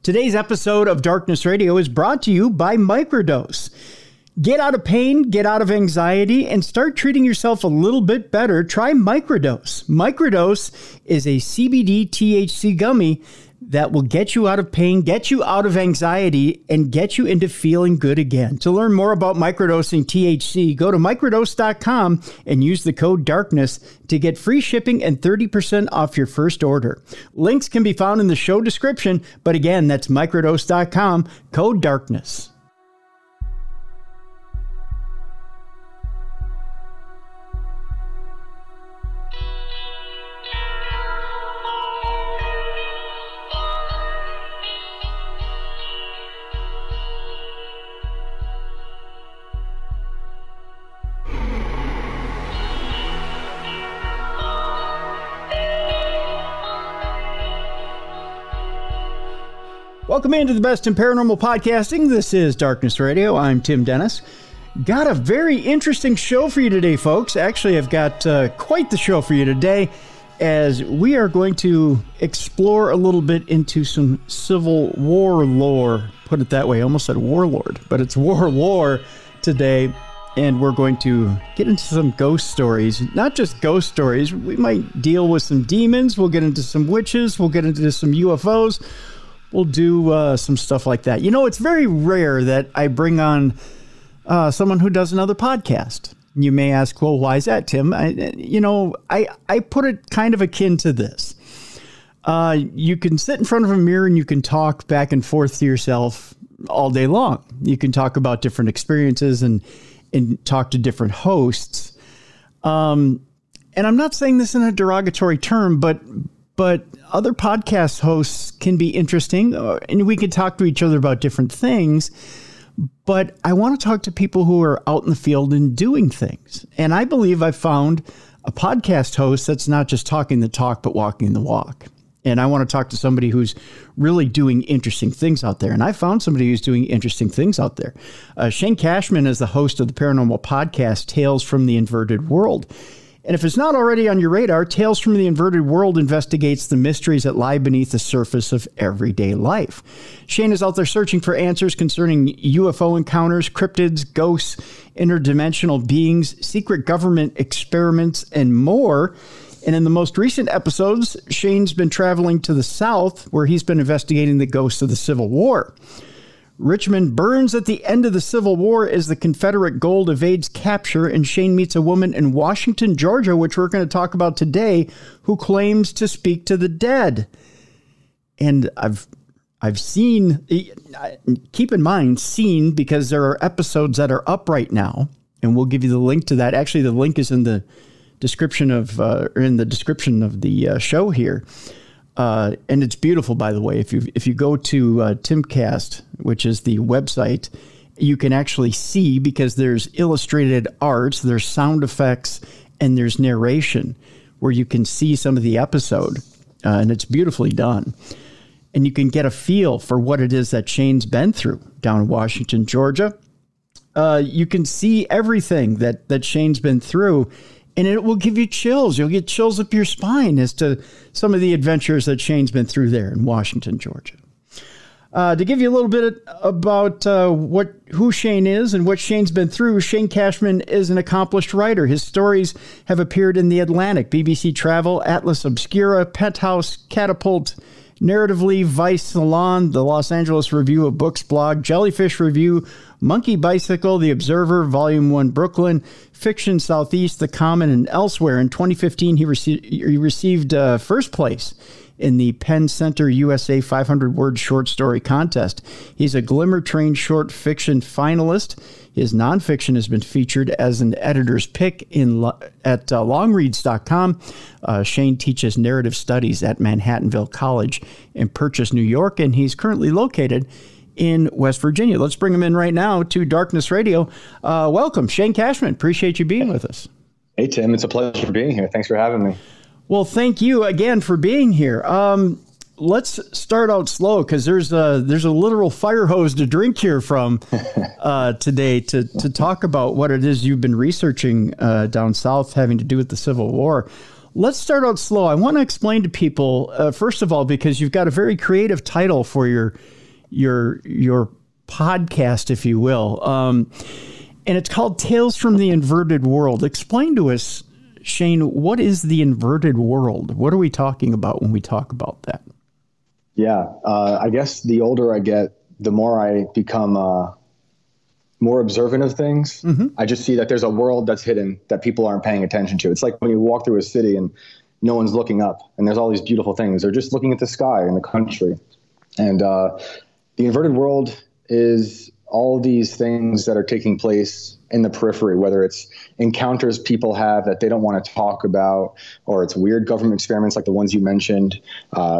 Today's episode of Darkness Radio is brought to you by Microdose. Get out of pain, get out of anxiety, and start treating yourself a little bit better. Try Microdose. Microdose is a CBD THC gummy that will get you out of pain, get you out of anxiety, and get you into feeling good again. To learn more about microdosing THC, go to microdose.com and use the code DARKNESS to get free shipping and 30% off your first order. Links can be found in the show description, but again, that's microdose.com, code DARKNESS. Welcome into the best in paranormal podcasting. This is Darkness Radio. I'm Tim Dennis. Got a very interesting show for you today, folks. Actually, I've got quite the show for you today, as we are going to explore a little bit into some Civil War lore. Put it that way. I almost said warlord, but it's war lore today. And we're going to get into some ghost stories. Not just ghost stories. We might deal with some demons. We'll get into some witches. We'll get into some UFOs. We'll do some stuff like that. You know, it's very rare that I bring on someone who does another podcast. You may ask, well, why is that, Tim? I put it kind of akin to this. You can sit in front of a mirror and you can talk back and forth to yourself all day long. You can talk about different experiences and talk to different hosts. And I'm not saying this in a derogatory term, but other podcast hosts can be interesting, and we can talk to each other about different things. But I want to talk to people who are out in the field and doing things. And I believe I found a podcast host that's not just talking the talk, but walking the walk. And I want to talk to somebody who's really doing interesting things out there. And I found somebody who's doing interesting things out there. Shane Cashman is the host of the paranormal podcast, Tales from the Inverted World. And if it's not already on your radar, Tales from the Inverted World investigates the mysteries that lie beneath the surface of everyday life. Shane is out there searching for answers concerning UFO encounters, cryptids, ghosts, interdimensional beings, secret government experiments, and more. And in the most recent episodes, Shane's been traveling to the South, where he's been investigating the ghosts of the Civil War. Richmond burns at the end of the Civil War as the Confederate gold evades capture, and Shane meets a woman in Washington, Georgia, which we're going to talk about today, who claims to speak to the dead. And I've seen, keep in mind, seen, because there are episodes that are up right now, and we'll give you the link to that. Actually, the link is in the description of the show here. And it's beautiful, by the way. If you go to Timcast, which is the website, you can actually see, because there's illustrated arts, there's sound effects, and there's narration where you can see some of the episode, and it's beautifully done. And you can get a feel for what it is that Shane's been through down in Washington, Georgia. You can see everything that Shane's been through. And it will give you chills. You'll get chills up your spine as to some of the adventures that Shane's been through there in Washington, Georgia. To give you a little bit about who Shane is and what Shane's been through, Shane Cashman is an accomplished writer. His stories have appeared in The Atlantic, BBC Travel, Atlas Obscura, Penthouse, Catapult, Narratively, Vice Salon, the Los Angeles Review of Books blog, Jellyfish Review, Monkey Bicycle, The Observer, Volume 1, Brooklyn, Fiction Southeast, The Common, and elsewhere. In 2015, he received first place in the Penn Center USA 500-word short story contest. He's a Glimmer Train short fiction finalist. His nonfiction has been featured as an editor's pick at longreads.com. Shane teaches narrative studies at Manhattanville College in Purchase, New York, and he's currently located in West Virginia. Let's bring him in right now to Darkness Radio. Welcome, Shane Cashman. Appreciate you being with us. Hey, Tim. It's a pleasure being here. Thanks for having me. Well, thank you again for being here. Let's start out slow, because there's a literal fire hose to drink here from today to talk about what it is you've been researching down south having to do with the Civil War. Let's start out slow. I want to explain to people, first of all, because you've got a very creative title for your podcast, if you will. And it's called Tales from the Inverted World. Explain to us, Shane, what is the inverted world? What are we talking about when we talk about that? Yeah, I guess the older I get, the more I become more observant of things. Mm-hmm. I just see that there's a world that's hidden that people aren't paying attention to. It's like when you walk through a city and no one's looking up and there's all these beautiful things. They're just looking at the sky in the country. And the inverted world is all these things that are taking place in the periphery, whether it's encounters people have that they don't want to talk about, or it's weird government experiments like the ones you mentioned,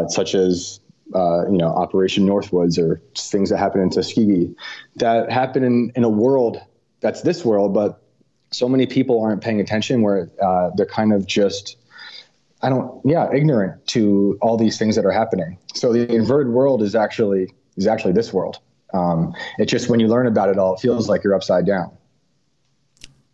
such as Operation Northwoods, or things that happen in Tuskegee that happen in a world that's this world, but so many people aren't paying attention, where they're kind of just, ignorant to all these things that are happening. So the inverted world is actually this world. It's just when you learn about it all, it feels like you're upside down.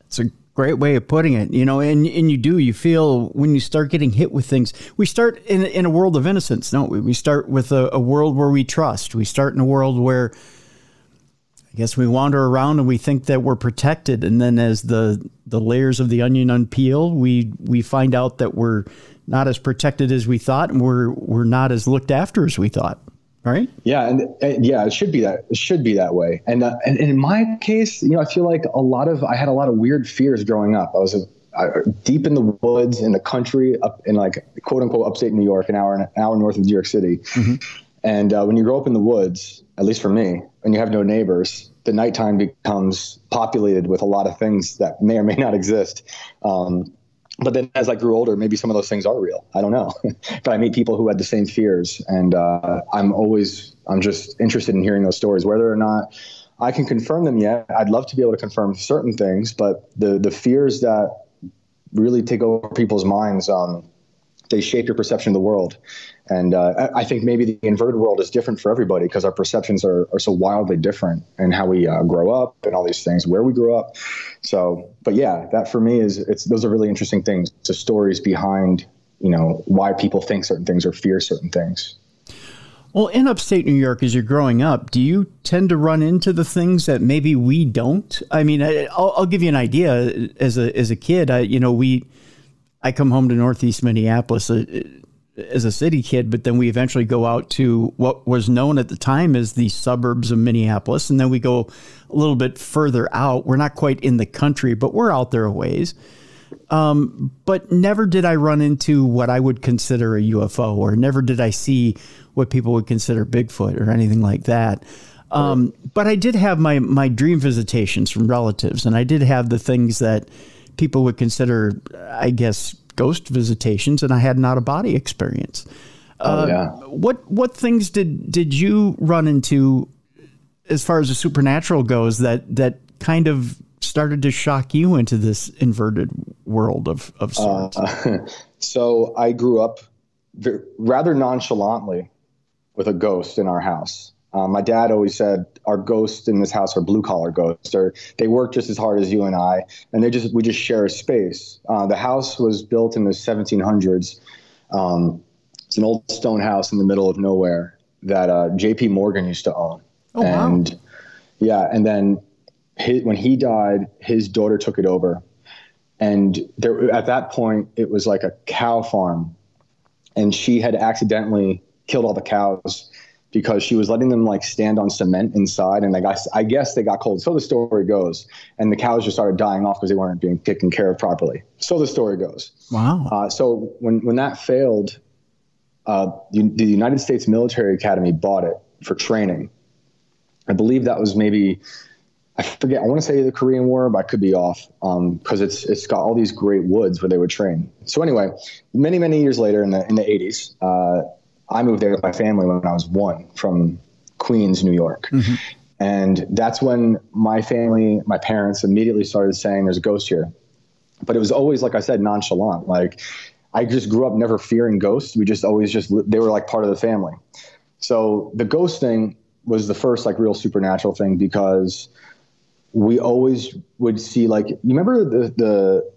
It's a great way of putting it, and you feel when you start getting hit with things. We start in a world of innocence, don't we? We start with a world where we trust. We start in a world where I guess we wander around and we think that we're protected. And then as the layers of the onion unpeel, we find out that we're not as protected as we thought, and we're not as looked after as we thought. Right? Yeah. And it should be that. It should be that way. And in my case, I feel like I had a lot of weird fears growing up. I was deep in the woods, in the country, up in like quote unquote upstate New York, an hour north of New York City. Mm-hmm. And when you grow up in the woods, at least for me, and you have no neighbors, the nighttime becomes populated with a lot of things that may or may not exist. But then as I grew older, maybe some of those things are real. I don't know. But I meet people who had the same fears. And I'm just interested in hearing those stories. Whether or not I can confirm them yet, I'd love to be able to confirm certain things. But the fears that really take over people's minds, they shape your perception of the world. And I think maybe the inverted world is different for everybody because our perceptions are so wildly different, and how we grow up and all these things, where we grew up. So, but yeah, that for me those are really interesting things. The stories behind, why people think certain things or fear certain things. Well, in upstate New York, as you're growing up, do you tend to run into the things that maybe we don't? I mean, I'll give you an idea. As a kid, I come home to Northeast Minneapolis as a city kid, but then we eventually go out to what was known at the time as the suburbs of Minneapolis. And then we go a little bit further out. We're not quite in the country, but we're out there a ways. But never did I run into what I would consider a UFO, or never did I see what people would consider Bigfoot or anything like that. But I did have my dream visitations from relatives, and I did have the things that people would consider, I guess, ghost visitations, and I had an out-of-body experience. What things did you run into as far as the supernatural goes that kind of started to shock you into this inverted world of sorts? So I grew up rather nonchalantly with a ghost in our house. My dad always said our ghosts in this house are blue-collar ghosts, or they work just as hard as you and I, and we just share a space. The house was built in the 1700s. It's an old stone house in the middle of nowhere that J.P. Morgan used to own. Oh, wow. And then when he died, his daughter took it over. And at that point, it was like a cow farm, and she had accidentally killed all the cows because she was letting them stand on cement inside, and I guess they got cold. So the story goes, and the cows just started dying off because they weren't being taken care of properly. So the story goes. Wow. So when that failed, the United States Military Academy bought it for training. I believe that was maybe, I forget, I want to say the Korean War, but I could be off, because it's got all these great woods where they would train. So anyway, many, many years later in the 80s, I moved there with my family when I was 1 from Queens, New York. Mm-hmm. And that's when my parents immediately started saying there's a ghost here. But it was always, like I said, nonchalant. I just grew up never fearing ghosts. We just always they were part of the family. So the ghost thing was the first real supernatural thing, because we always would see, you remember the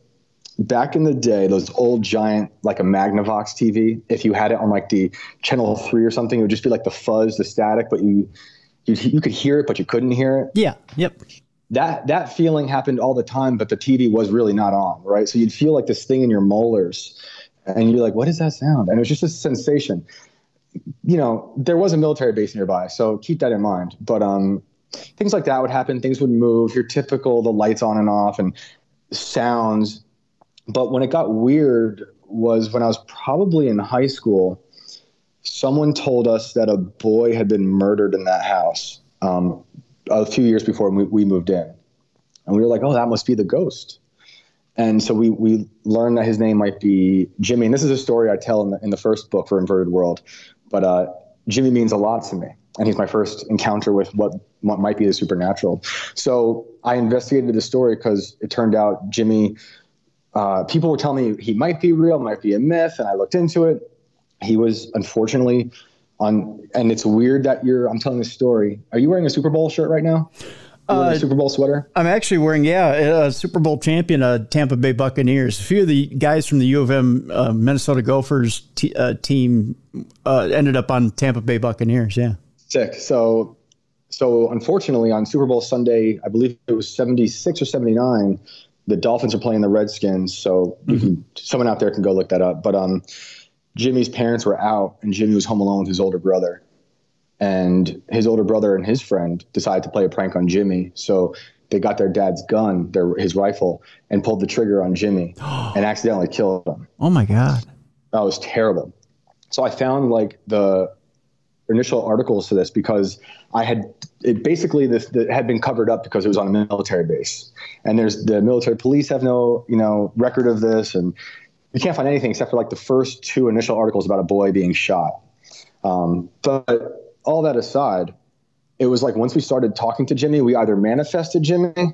back in the day, those old giant, like a Magnavox TV, if you had it on like the channel 3 or something, it would just be like the fuzz, the static, but you could hear it, but you couldn't hear it. Yeah. Yep. That feeling happened all the time, but the TV was really not on, right? So you'd feel like this thing in your molars, and you're like, what is that sound? And it was just a sensation. You know, there was a military base nearby, so keep that in mind. But things like that would happen. Things would move. Your typical, the lights on and off and sounds. But when it got weird was when I was probably in high school. Someone told us that a boy had been murdered in that house a few years before we moved in. And we were like, oh, that must be the ghost. And so we learned that his name might be Jimmy. And this is a story I tell in the first book for Inverted World. But Jimmy means a lot to me. And he's my first encounter with what might be the supernatural. So I investigated the story because it turned out Jimmy, people were telling me he might be real, might be a myth. And I looked into it. He was unfortunately and it's weird that I'm telling this story. Are you wearing a Super Bowl shirt right now? A Super Bowl sweater? I'm actually wearing, a Super Bowl champion, Tampa Bay Buccaneers. A few of the guys from the U of M Minnesota Gophers team ended up on Tampa Bay Buccaneers, yeah. Sick. So unfortunately on Super Bowl Sunday, I believe it was 76 or 79, the Dolphins are playing the Redskins. So someone out there can go look that up. But Jimmy's parents were out, and Jimmy was home alone with his older brother. And his older brother and his friend decided to play a prank on Jimmy. So they got their dad's gun, his rifle, and pulled the trigger on Jimmy and accidentally killed him. Oh, my God. That was terrible. So I found like the initial articles to this because this had been covered up because it was on a military base. And the military police have no, record of this. And you can't find anything except for like the first 2 initial articles about a boy being shot. But all that aside, it was like once we started talking to Jimmy, we either manifested Jimmy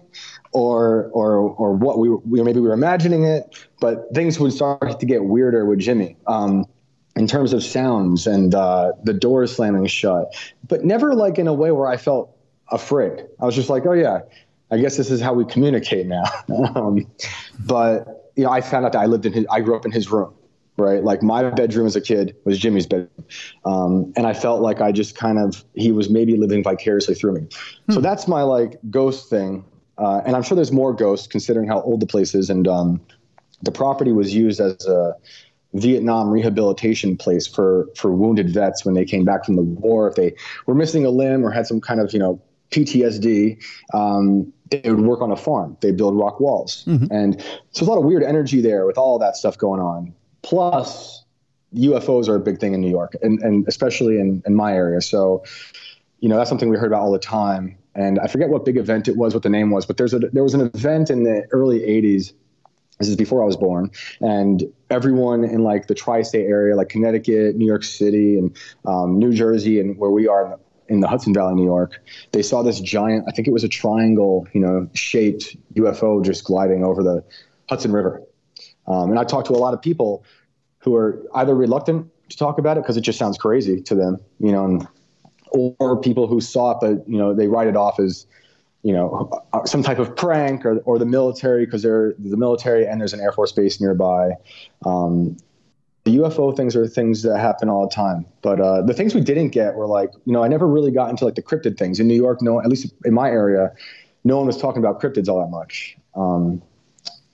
or what maybe we were imagining it, but things would start to get weirder with Jimmy in terms of sounds and the doors slamming shut, but never like in a way where I felt afraid. I was just like, oh yeah, I guess this is how we communicate now. But I found out that I grew up in his room, right? Like my bedroom as a kid was Jimmy's bedroom. And I felt like he was maybe living vicariously through me. So that's my like ghost thing. And I'm sure there's more ghosts considering how old the place is. And the property was used as a Vietnam rehabilitation place for wounded vets when they came back from the war. If they were missing a limb or had some kind of, PTSD, they would work on a farm. They'd build rock walls. And so there's a lot of weird energy there with all that stuff going on. Plus, UFOs are a big thing in New York, and especially in my area. So, that's something we heard about all the time. And I forget what big event it was, what the name was, but there was an event in the early 80s. This is before I was born. And everyone in like the tri-state area, like Connecticut, New York City, and New Jersey, and where we are in the Hudson Valley, New York, they saw this giant, I think it was a triangle, shaped UFO just gliding over the Hudson River. And I talked to a lot of people who are either reluctant to talk about it because it just sounds crazy to them, or people who saw it, but, they write it off as, some type of prank or the military because they're the military and there's an Air Force base nearby. The UFO things are things that happen all the time. But the things we didn't get were like, I never really got into like the cryptid things. In New York, at least in my area, no one was talking about cryptids all that much.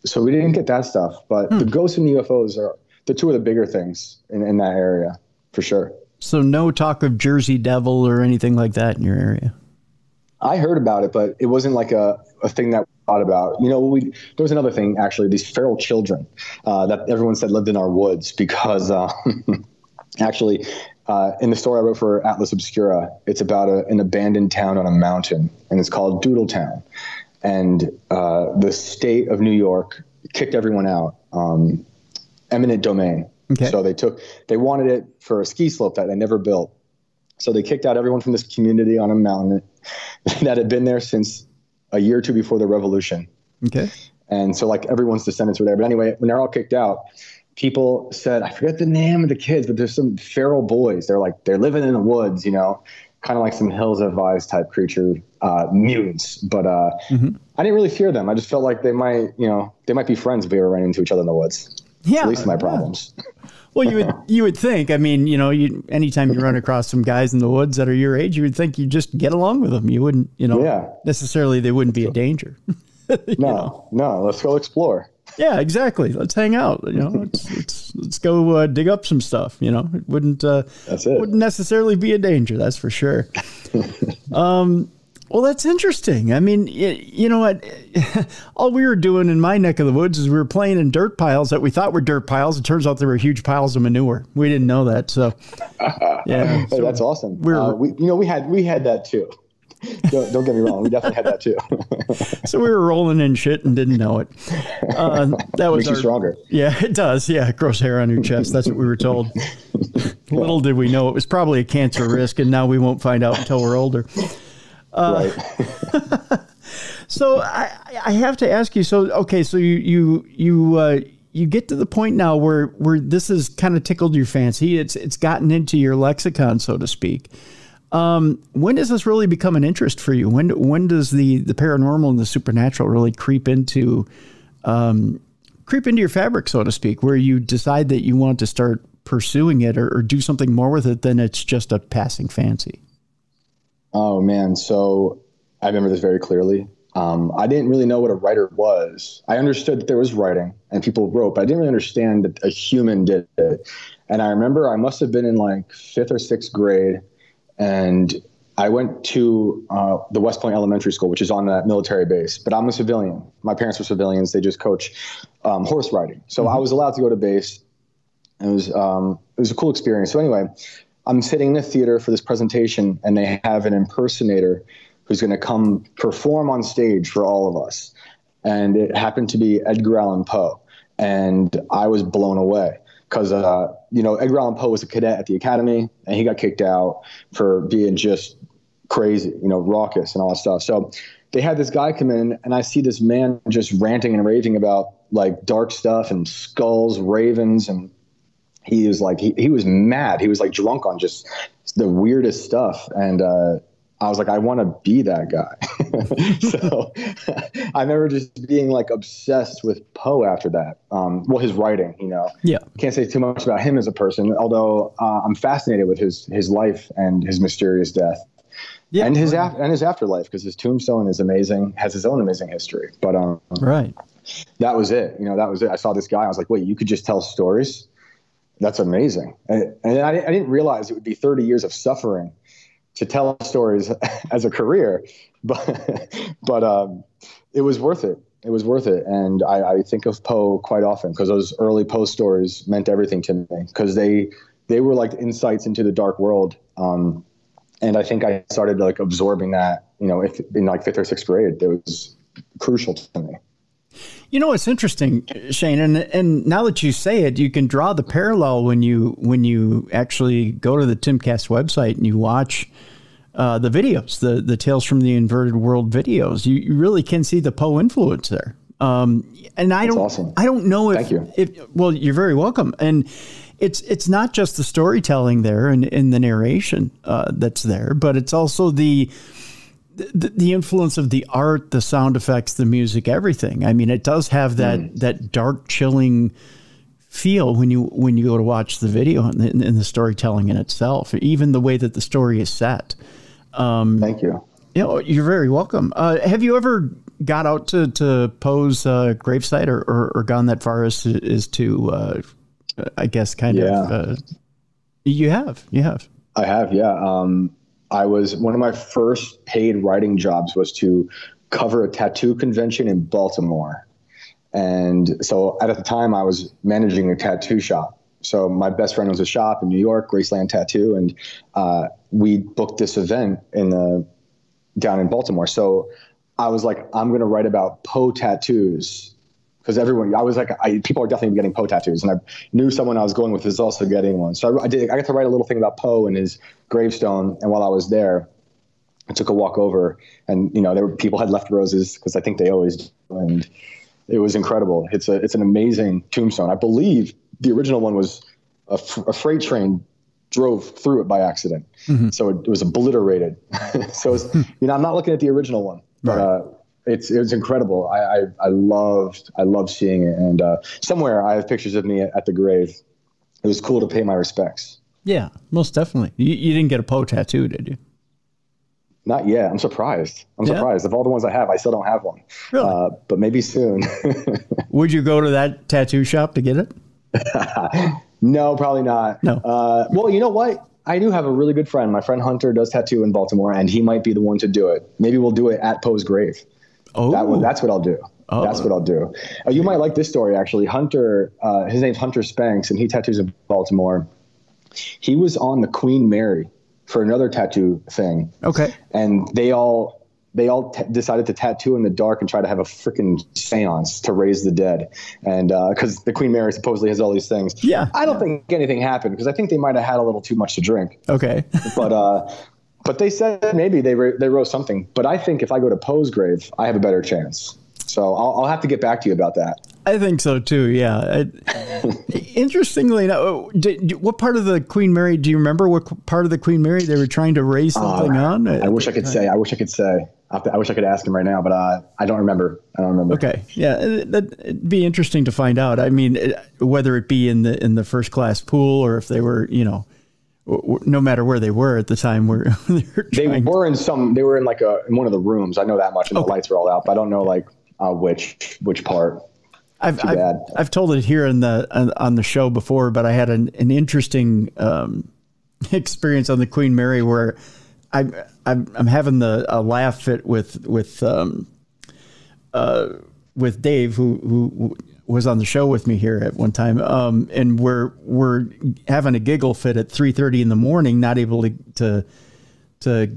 So we didn't get that stuff. But the ghosts and the UFOs are the 2 of the bigger things in that area, for sure. So no talk of Jersey Devil or anything like that in your area? I heard about it, but it wasn't like a thing that we thought about. There was another thing, actually, these feral children that everyone said lived in our woods because actually in the story I wrote for Atlas Obscura, it's about an abandoned town on a mountain, and it's called Doodle Town. And the state of New York kicked everyone out, eminent domain. Okay. So they wanted it for a ski slope that they never built. So they kicked out everyone from this community on a mountain that had been there since a year or 2 before the revolution. Okay. And so like everyone's descendants were there. But anyway, when they're all kicked out, people said, I forget the name of the kids, but there's some feral boys. They're living in the woods, kind of like some Hills Have Eyes type creature, mutants. But I didn't really fear them. I just felt like they might be friends if we ever ran into each other in the woods. Yeah, at least my problems. Well, you would think. I mean, anytime you run across some guys in the woods that are your age, you would think you just get along with them. You wouldn't, necessarily they wouldn't be a danger. No, let's go explore. Yeah, exactly. Let's hang out. Let's go dig up some stuff. It wouldn't. Wouldn't necessarily be a danger. That's for sure. Well, that's interesting. I mean, you know what? All we were doing in my neck of the woods is we were playing in dirt piles that we thought were dirt piles. It turns out they were huge piles of manure. We didn't know that. So, yeah. So that's awesome. We had that too. Don't get me wrong. We definitely had that too. So we were rolling in shit and didn't know it. That was makes you stronger. Yeah, it does. Yeah, it grows hair on your chest. That's what we were told. Little did we know it was probably a cancer risk, and now we won't find out until we're older. Right. So I have to ask you. So okay, so you get to the point now where this has kind of tickled your fancy. It's gotten into your lexicon, so to speak. When does this really become an interest for you? When does the paranormal and the supernatural really creep into your fabric, so to speak, where you decide that you want to start pursuing it or do something more with it than it's just a passing fancy? Oh man. So I remember this very clearly. I didn't really know what a writer was. I understood that there was writing and people wrote, but I didn't really understand that a human did it. And I remember I must have been in like 5th or 6th grade. And I went to the West Point Elementary School, which is on that military base. But I'm a civilian. My parents were civilians. They just coach horse riding. So I was allowed to go to base. It was a cool experience. So anyway, I'm sitting in the theater for this presentation, and they have an impersonator who's going to come perform on stage for all of us. And it happened to be Edgar Allan Poe. And I was blown away. Because, Edgar Allan Poe was a cadet at the academy, and he got kicked out for being just crazy, raucous and all that stuff. So they had this guy come in, and I see this man just ranting and raving about like dark stuff and skulls, ravens. And he was like, he was mad. He was like drunk on just the weirdest stuff. And I was like, I want to be that guy. So I remember just being like obsessed with Poe after that. Well, his writing, Yeah. Can't say too much about him as a person, although I'm fascinated with his life and his mysterious death. Yeah, and his afterlife, because his tombstone is amazing, has his own amazing history. But right, that was it. That was it. I saw this guy. I was like, wait, you could just tell stories? That's amazing. And I didn't realize it would be 30 years of suffering to tell stories as a career, but it was worth it. It was worth it. And I think of Poe quite often because those early Poe stories meant everything to me because they were like insights into the dark world. And I think I started like absorbing that, in like 5th or 6th grade. It was crucial to me. It's interesting, Shane, and now that you say it, you can draw the parallel when you actually go to the Timcast website and you watch the videos, the Tales from the Inverted World videos. You really can see the Poe influence there. And That's awesome. I don't know if, Thank you. Well, you're very welcome. And it's not just the storytelling there and the narration that's there, but it's also the influence of the art, the sound effects, the music, everything. I mean, it does have that dark, chilling feel when you go to watch the video and the storytelling in itself, even the way that the story is set. Thank you. You're very welcome. Have you ever got out to Poe's gravesite or gone that far as to I guess kind of? You have. I have. Yeah. One of my first paid writing jobs was to cover a tattoo convention in Baltimore. And so at the time I was managing a tattoo shop. So my best friend was a shop in New York, Graceland Tattoo. And we booked this event down in Baltimore. So I was like, I'm going to write about Poe tattoos. Because people are definitely getting Poe tattoos. And I knew someone I was going with is also getting one. So I got to write a little thing about Poe and his gravestone. And while I was there, I took a walk over and, people had left roses because I think they always do. And it was incredible. It's an amazing tombstone. I believe the original one was a freight train drove through it by accident. So it was obliterated. So it was, I'm not looking at the original one, but it was incredible. I loved seeing it. And somewhere I have pictures of me at the grave. It was cool to pay my respects. Yeah, most definitely. You didn't get a Poe tattoo, did you? Not yet. I'm surprised. Surprised. Of all the ones I have, I still don't have one. Really? But maybe soon. Would you go to that tattoo shop to get it? No, probably not. No. Well, you know what? I do have a really good friend. My friend Hunter does tattoo in Baltimore, and he might be the one to do it. Maybe we'll do it at Poe's grave. Oh. That's what I'll do. Oh. That's what I'll do. You might like this story, actually. Hunter, his name's Hunter Spanks, and he tattoos in Baltimore. He was on the Queen Mary for another tattoo thing. Okay. And they all decided to tattoo in the dark and try to have a freaking seance to raise the dead. And because the Queen Mary supposedly has all these things. Yeah. I don't think anything happened because I think they might have had a little too much to drink. Okay. But they said maybe they wrote something. But I think if I go to Poe's grave, I have a better chance. So I'll have to get back to you about that. I think so too. Yeah. Interestingly, what part of the Queen Mary? Do you remember what part of the Queen Mary they were trying to raise something on? I wish I could say. I wish I could ask him right now, but I don't remember. Okay. Yeah, it'd be interesting to find out. I mean, whether it be in the first class pool or if they were, no matter where they were at the time, they were in like in one of the rooms. I know that much, and the lights were all out, but I don't know which part. I've told it here on the show before, but I had an interesting experience on the Queen Mary where I'm having a laugh fit with Dave, who was on the show with me here at one time, and we're having a giggle fit at 3:30 in the morning, not able to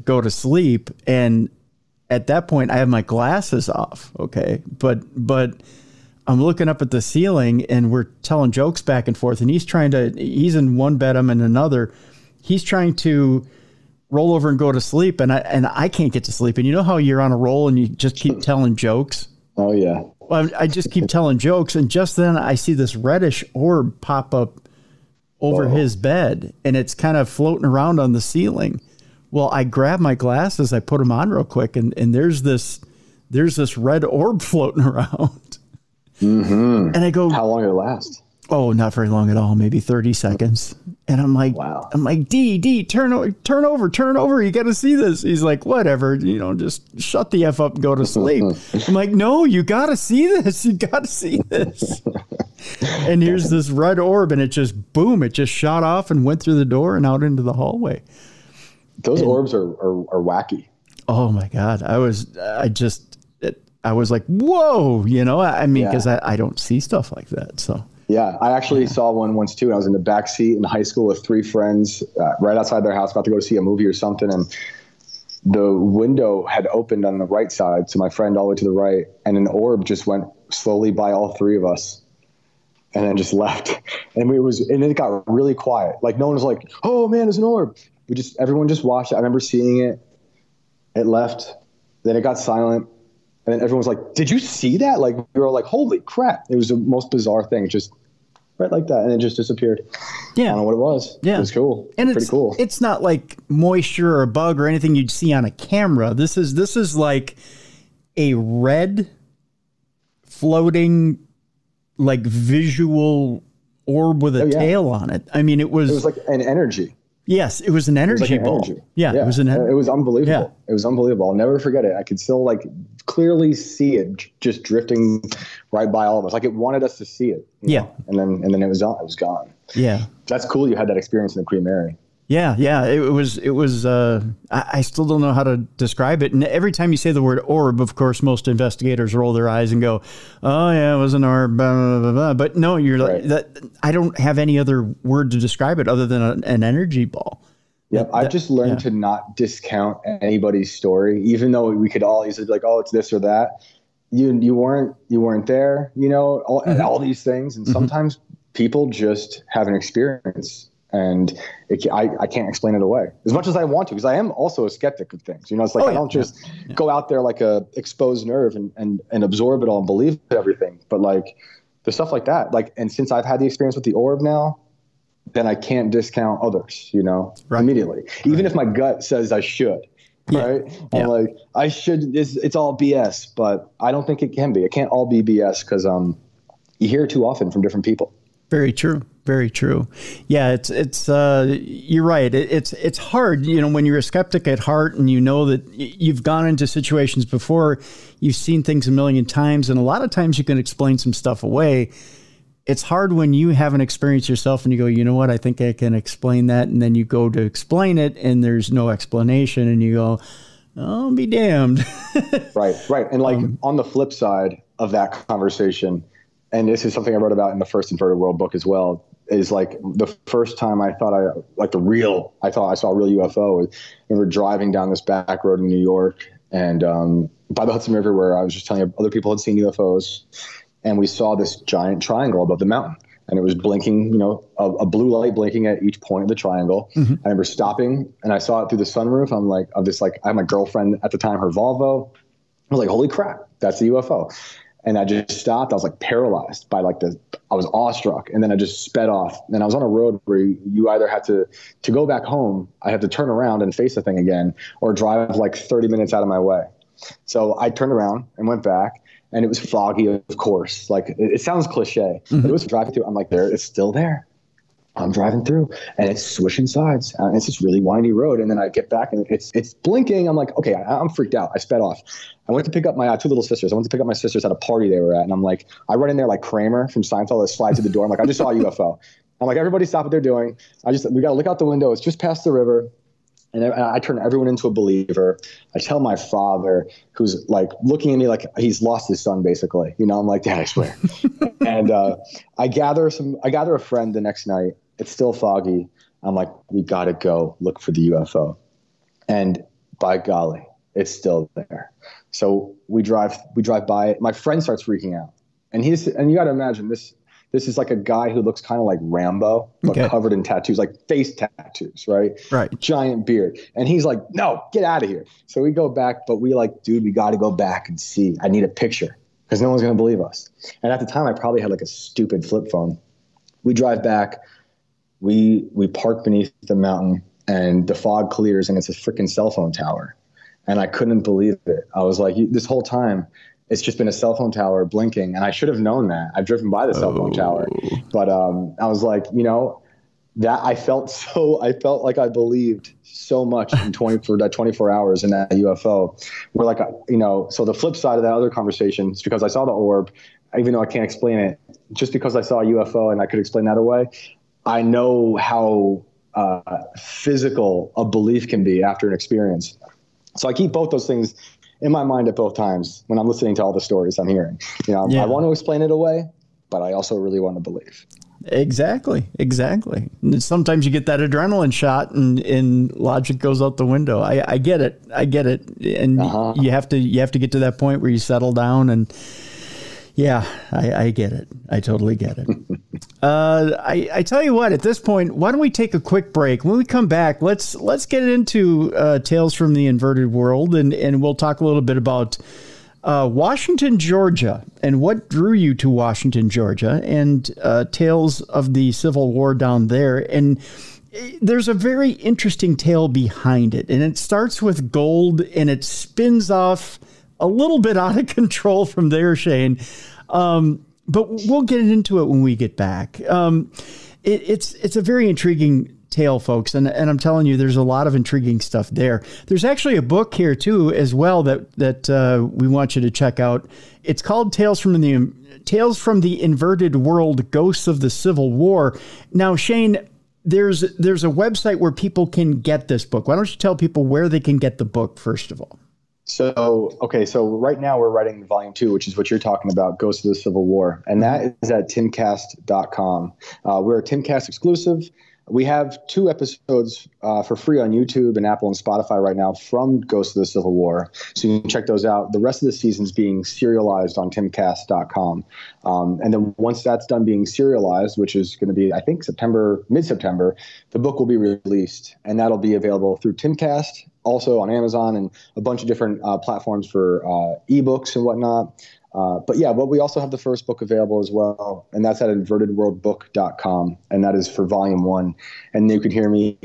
go to sleep, and at that point I have my glasses off. Okay, but I'm looking up at the ceiling and we're telling jokes back and forth, and he's in one bed, I'm in another. He's trying to roll over and go to sleep, and I can't get to sleep. And you know how you're on a roll and you just keep telling jokes? Oh yeah. Well, I just keep telling jokes, and just then I see this reddish orb pop up over his bed, and it's kind of floating around on the ceiling. Well, I grab my glasses, I put them on real quick, and there's this red orb floating around. Mm-hmm. And I go, how long did it last? Oh, not very long at all, maybe 30 seconds. And I'm like, wow. I'm like, D, turn over. You got to see this. He's like, whatever, just shut the F up and go to sleep. I'm like, no, you got to see this. You got to see this. And here's this red orb, and it just, boom, it just shot off and went through the door and out into the hallway. Those orbs are wacky. Oh my God. I was like, whoa, because I don't see stuff like that. So. Yeah, I actually saw one once too. I was in the back seat in high school with three friends right outside their house, about to go to see a movie or something. And the window had opened on the right side. So my friend all the way to the right, and an orb just went slowly by all three of us and then just left. And it got really quiet. Like no one was like, oh man, there's an orb. Everyone just watched it. I remember seeing it. It left. Then it got silent. And then everyone was like, did you see that? Like, we were like, holy crap. It was the most bizarre thing. Just right like that. And it just disappeared. Yeah. I don't know what it was. Yeah. It was cool. And pretty cool. It's not like moisture or a bug or anything you'd see on a camera. This is like a red floating, like visual orb with a tail on it. I mean, it was like an energy. Yes, it was an energy ball. Yeah, it was unbelievable. Yeah. It was unbelievable. I'll never forget it. I could still clearly see it just drifting right by all of us. Like it wanted us to see it. You know? And then it was gone. It was gone. Yeah. That's cool. You had that experience in the Queen Mary. Yeah. It was, I still don't know how to describe it. And every time you say the word orb, of course, most investigators roll their eyes and go, oh yeah, it was an orb, blah, blah, blah, blah. But no, you're right. I don't have any other word to describe it other than an energy ball. Yeah. I've just learned to not discount anybody's story, even though we could all easily be like, oh, it's this or that. You weren't there, all these things. And sometimes people just have an experience. And I can't explain it away as much as I want to, because I am also a skeptic of things. It's like I don't just go out there like a exposed nerve and absorb it all and believe everything. But like the stuff like that, and since I've had the experience with the orb now, then I can't discount others, Right. immediately. Even if my gut says I should, right? Yeah. I'm like, I should, it's all BS, but I don't think it can be. It can't all be BS because you hear it too often from different people. Very true. Very true. Yeah, it's you're right. It's hard, when you're a skeptic at heart and you know that you've gone into situations before, you've seen things a million times, and a lot of times you can explain some stuff away. It's hard when you haven't experienced yourself and you go, you know what, I think I can explain that, and then you go to explain it and there's no explanation, and you go, I'll be damned. Right. And like on the flip side of that conversation, and this is something I wrote about in the first Inverted World book as well, is like the first time I thought I saw a real UFO. I remember driving down this back road in New York and by the Hudson River, where I was just telling other people had seen UFOs, and we saw this giant triangle above the mountain, and it was blinking, a blue light blinking at each point of the triangle. Mm-hmm. I remember stopping, and I saw it through the sunroof. I'm like, I had my girlfriend at the time, her Volvo. I was like, holy crap, that's a UFO. And I just stopped. I was like paralyzed by I was awestruck. And then I just sped off. And I was on a road where you either had to go back home, I had to turn around and face the thing again, or drive like 30 minutes out of my way. So I turned around and went back, and it was foggy, of course. Like it sounds cliche, but it was driving through. I'm like, it's still there. I'm driving through, and it's swishing sides. It's this really windy road. And then I get back, and it's blinking. I'm like, okay, I'm freaked out. I sped off. I went to pick up my two little sisters. I went to pick up my sisters at a party they were at. And I'm like, I run in there like Kramer from Seinfeld that slides through the door. I'm like, I just saw a UFO. I'm like, everybody stop what they're doing. We got to look out the window. It's just past the river. And I turn everyone into a believer. I tell my father, who's like looking at me like he's lost his son, basically. I'm like, Dad, I swear. And I gather a friend the next night. It's still foggy. I'm like, we got to go look for the UFO. And by golly, it's still there. So we drive by it. My friend starts freaking out. And you got to imagine this is like a guy who looks kind of like Rambo, but covered in tattoos, like face tattoos, right? Right. Giant beard. And he's like, no, get out of here. So we go back, but we like, dude, we got to go back and see. I need a picture because no one's going to believe us. And at the time, I probably had like a stupid flip phone. We drive back. We park beneath the mountain, and the fog clears, and it's a freaking cell phone tower. And I couldn't believe it. I was like, this whole time, it's just been a cell phone tower blinking, and I should have known that. I've driven by the cell phone tower, but I was like, that I felt like I believed so much for that 24 hours in that UFO. We're like, so the flip side of that other conversation is because I saw the orb, even though I can't explain it, just because I saw a UFO and I could explain that away. I know how physical a belief can be after an experience. So I keep both those things in my mind at both times when I'm listening to all the stories I'm hearing. I want to explain it away, but I also really want to believe. Exactly. And sometimes you get that adrenaline shot and logic goes out the window. I get it. And you have to get to that point where you settle down and yeah, I get it. I totally get it. I tell you what, at this point, why don't we take a quick break? When we come back, let's get into Tales from the Inverted World, and we'll talk a little bit about Washington, Georgia, and what drew you to Washington, Georgia, and tales of the Civil War down there. And there's a very interesting tale behind it, and it starts with gold, and it spins off a little bit out of control from there, Shane. But we'll get into it when we get back. It's a very intriguing tale, folks. And I'm telling you, there's a lot of intriguing stuff there. There's actually a book here too, as well, that we want you to check out. It's called Tales from the Inverted World, Ghosts of the Civil War. Now, Shane, there's a website where people can get this book. Why don't you tell people where they can get the book, first of all? So right now we're writing volume 2, which is what you're talking about, Ghosts of the Civil War. And that is at timcast.com. We're a Timcast exclusive. We have 2 episodes for free on YouTube and Apple and Spotify right now from Ghosts of the Civil War. So you can check those out. The rest of the season's being serialized on timcast.com. And then once that's done being serialized, which is going to be, I think, mid-September, the book will be released. And that'll be available through Timcast, also on Amazon and a bunch of different platforms for ebooks and whatnot. But yeah, but we also have the first book available as well, and that's at invertedworldbook.com, and that is for volume 1. And you can hear me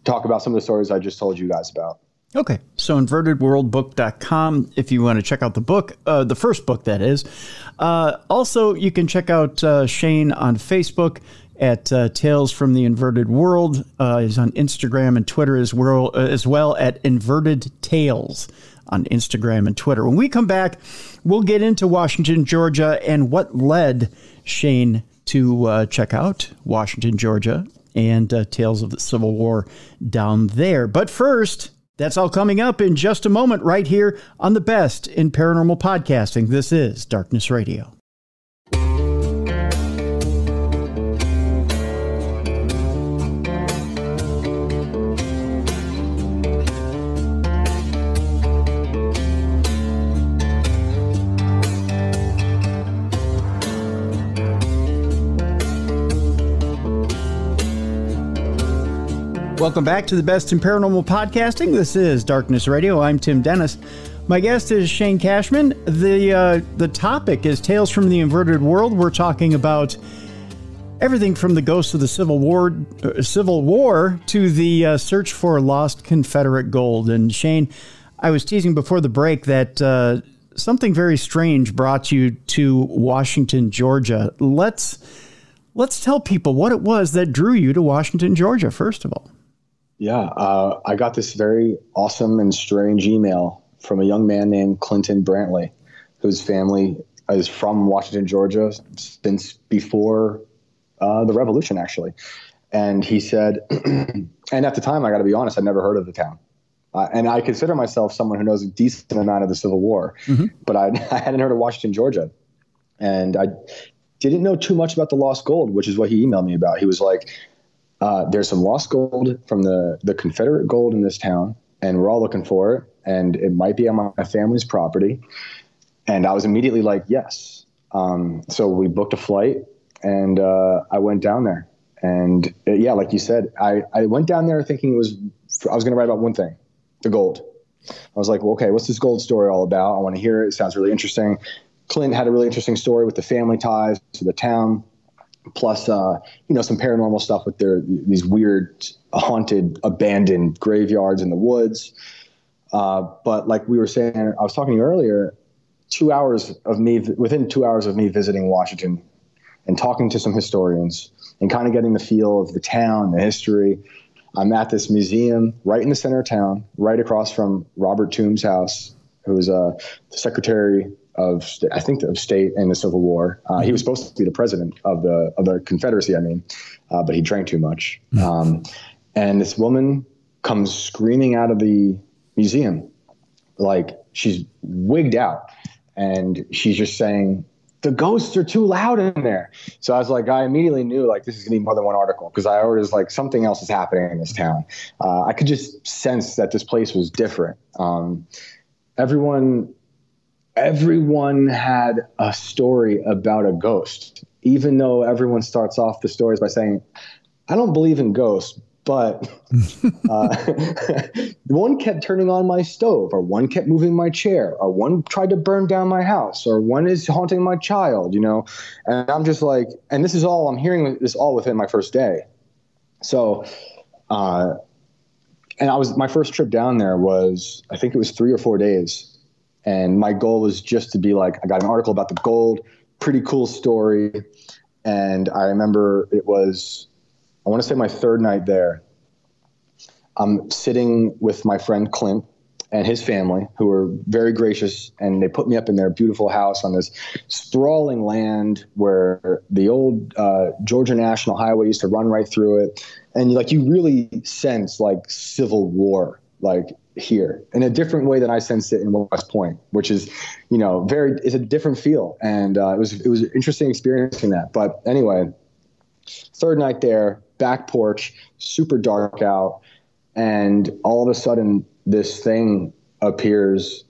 talk about some of the stories I just told you guys about. Okay, so invertedworldbook.com if you want to check out the book, the first book, that is. Also, you can check out Shane on Facebook at Tales from the Inverted World. He's on Instagram and Twitter as well at Inverted Tales on Instagram and Twitter. When we come back, we'll get into Washington, Georgia, and what led Shane to check out Washington, Georgia, and Tales of the Civil War down there. But first, that's all coming up in just a moment right here on the Best in Paranormal Podcasting. This is Darkness Radio. Welcome back to the Best in Paranormal Podcasting. This is Darkness Radio. I'm Tim Dennis. My guest is Shane Cashman. The topic is Tales from the Inverted World. We're talking about everything from the ghosts of the Civil War to the search for lost Confederate gold. And Shane, I was teasing before the break that something very strange brought you to Washington, Georgia. Let's tell people what it was that drew you to Washington, Georgia, first of all. Yeah, I got this very awesome and strange email from a young man named Clinton Brantley, whose family is from Washington, Georgia, since before the Revolution, actually. And he said, and at the time, I got to be honest, I'd never heard of the town. And I consider myself someone who knows a decent amount of the Civil War, but I hadn't heard of Washington, Georgia. And I didn't know too much about the lost gold, which is what he emailed me about. He was like, there's some lost gold from the Confederate gold in this town, and we're all looking for it, and it might be on my family's property. And I was immediately like, yes. So we booked a flight, and I went down there. And yeah, like you said, I went down there thinking I was going to write about one thing, the gold. I was like, well, okay, what's this gold story all about? I want to hear it. It sounds really interesting. Clint had a really interesting story with the family ties to the town. Plus, some paranormal stuff with these weird, haunted, abandoned graveyards in the woods. But like we were saying, I was talking to you earlier, within 2 hours of me visiting Washington and talking to some historians and kind of getting the feel of the town, the history, I'm at this museum right in the center of town, right across from Robert Toombs' house, who was the Secretary of State in the Civil War. He was supposed to be the president of the Confederacy, but he drank too much. And this woman comes screaming out of the museum, like she's wigged out, and she's just saying, the ghosts are too loud in there. So I was like, I immediately knew like this is gonna be more than one article, because I already was like, something else is happening in this town. I could just sense that this place was different. Everyone had a story about a ghost, even though everyone starts off the stories by saying, I don't believe in ghosts, but one kept turning on my stove, or one kept moving my chair, or one tried to burn down my house, or one is haunting my child, And I'm just like, and I'm hearing this all within my first day. So, and my first trip down there was, I think it was 3 or 4 days. And my goal was just to be like, I got an article about the gold, pretty cool story. And I remember it was, I want to say my third night there. I'm sitting with my friend Clint and his family, who were very gracious. And they put me up in their beautiful house on this sprawling land where the old Georgia National Highway used to run right through it. And like, you really sense like Civil War, like here in a different way than I sensed it in West Point, which is, it's a different feel. And it was an interesting experiencing that. But anyway, third night there, back porch, super dark out. And all of a sudden this thing appears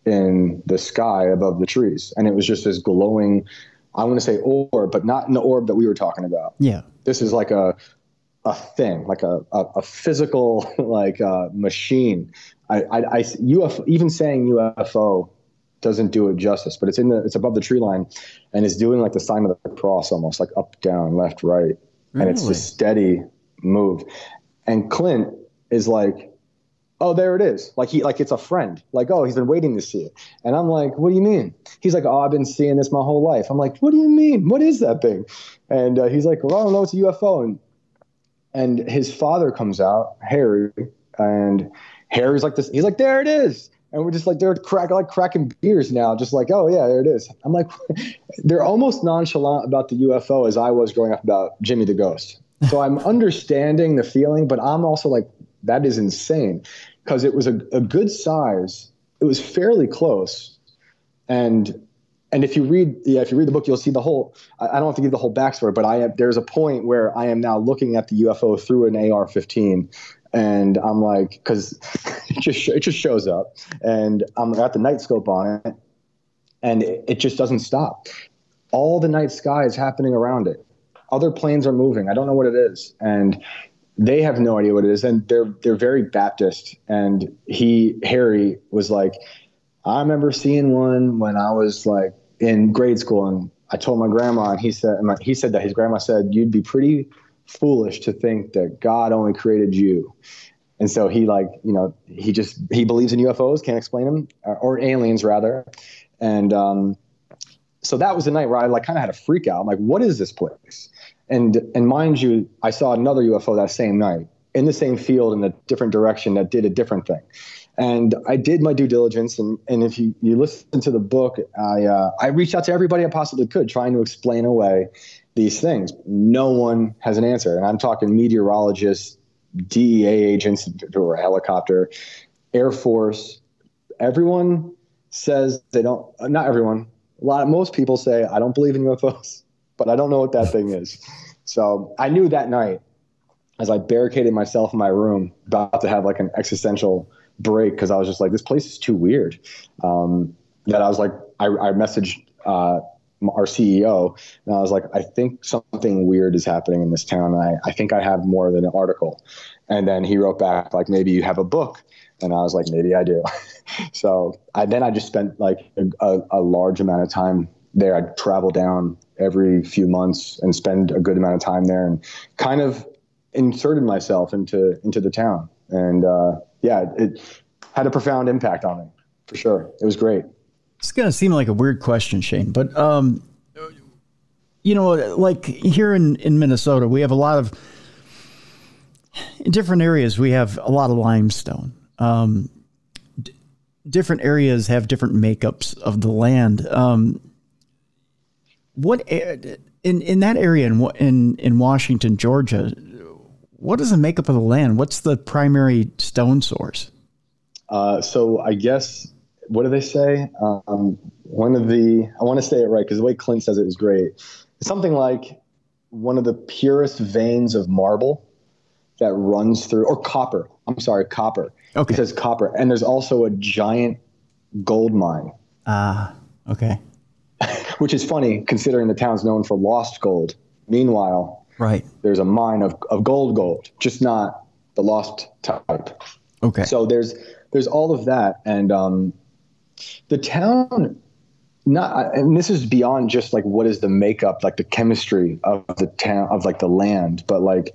in the sky above the trees. And it was just this glowing, I want to say orb, but not in the orb that we were talking about. Yeah. This is like a thing, like a physical, like machine. UFO, even saying UFO doesn't do it justice, but it's above the tree line, and it's doing like the sign of the cross, almost like up, down, left, right. Really? And it's a steady move. And Clint is like, oh, there it is. Like it's a friend. Like, oh, he's been waiting to see it. And I'm like, what do you mean? He's like, oh, I've been seeing this my whole life. I'm like, what do you mean? What is that thing? And he's like, well, I don't know. It's a UFO. And his father comes out, Harry, and Harry's like this. He's like, there it is. And we're just like, they're cracking beers now. Just like, oh yeah, there it is. I'm like, they're almost nonchalant about the UFO as I was growing up about Jimmy the Ghost. So I'm understanding the feeling, but I'm also like, that is insane, because it was a good size. It was fairly close. And if you read the book, you'll see the whole, I don't have to give the whole backstory, but there's a point where I am now looking at the UFO through an AR-15, and I'm like, because it just shows up, and I'm at the night scope on it, and it just doesn't stop. All the night sky is happening around it. Other planes are moving. I don't know what it is, and they have no idea what it is, and they're very Baptist. And Harry was like, I remember seeing one when I was like in grade school, and I told my grandma, and he said that his grandma said, you'd be pretty foolish to think that God only created you. And so he believes in UFOs, can't explain them, or aliens rather. And so that was the night where I like kind of had a freak out. I'm like, what is this place? And mind you, I saw another UFO that same night in the same field in a different direction that did a different thing. And I did my due diligence. And if you listen to the book, I reached out to everybody I possibly could, trying to explain away these things. No one has an answer. And I'm talking meteorologists, DEA agents who were a helicopter, Air Force. Everyone says they don't, not everyone. Most people say, I don't believe in UFOs, but I don't know what that thing is. So I knew that night, as I barricaded myself in my room, about to have like an existential break, because I was just like, this place is too weird. That I was like, I messaged our CEO, and I was like, I think something weird is happening in this town. And I think I have more than an article. And then he wrote back like, maybe you have a book. And I was like, maybe I do. So I just spent like a large amount of time there. I'd travel down every few months and spend a good amount of time there, and kind of inserted myself into the town. And it had a profound impact on me, for sure. It was great. It's going to seem like a weird question, Shane, but like here in Minnesota, we have a lot of, in different areas, we have a lot of limestone. Different areas have different makeups of the land. What in that area in Washington, Georgia, what is the makeup of the land? What's the primary stone source? So I guess, what do they say? I want to say it right, because the way Clint says it is great. It's something like one of the purest veins of marble that runs through, or copper. I'm sorry, copper. Okay. He says copper. And there's also a giant gold mine. Okay. Which is funny, considering the town's known for lost gold. Meanwhile, right, there's a mine of gold, just not the lost type. Okay. So there's all of that. And the town, and this is beyond just like what is the makeup, like the chemistry of the town, of like the land, but like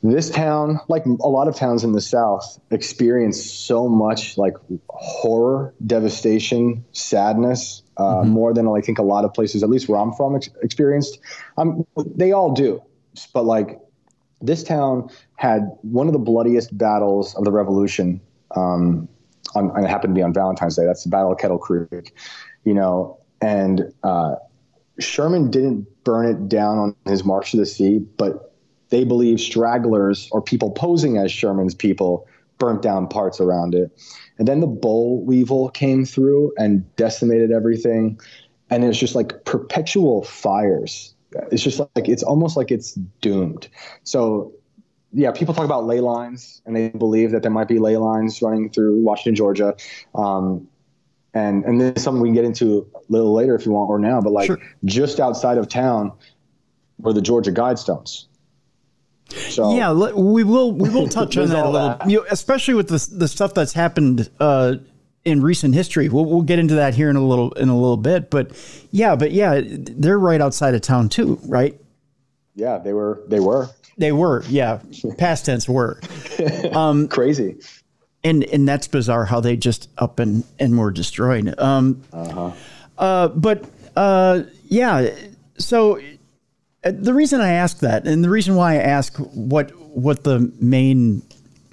this town, like a lot of towns in the South, experience so much like horror, devastation, sadness, more than I think a lot of places, at least where I'm from, experienced. They all do, but like this town had one of the bloodiest battles of the Revolution, and it happened to be on Valentine's Day. That's the Battle of Kettle Creek, and Sherman didn't burn it down on his march to the sea, but they believe stragglers or people posing as Sherman's people burnt down parts around it. And then the boll weevil came through and decimated everything. And it was just like perpetual fires. It's just like, it's almost like it's doomed. So yeah, people talk about ley lines, and they believe that there might be ley lines running through Washington, Georgia. And this is something we can get into a little later if you want, or now, but like sure. Just outside of town were the Georgia Guidestones. So yeah, we will touch on that a little, especially with the stuff that's happened in recent history. We'll get into that here in a little bit. But yeah, they're right outside of town too, right? Yeah, they were. Yeah, past tense were. Crazy. And that's bizarre how they just up and were destroyed. Yeah. So the reason I ask that, and the reason why I ask what the main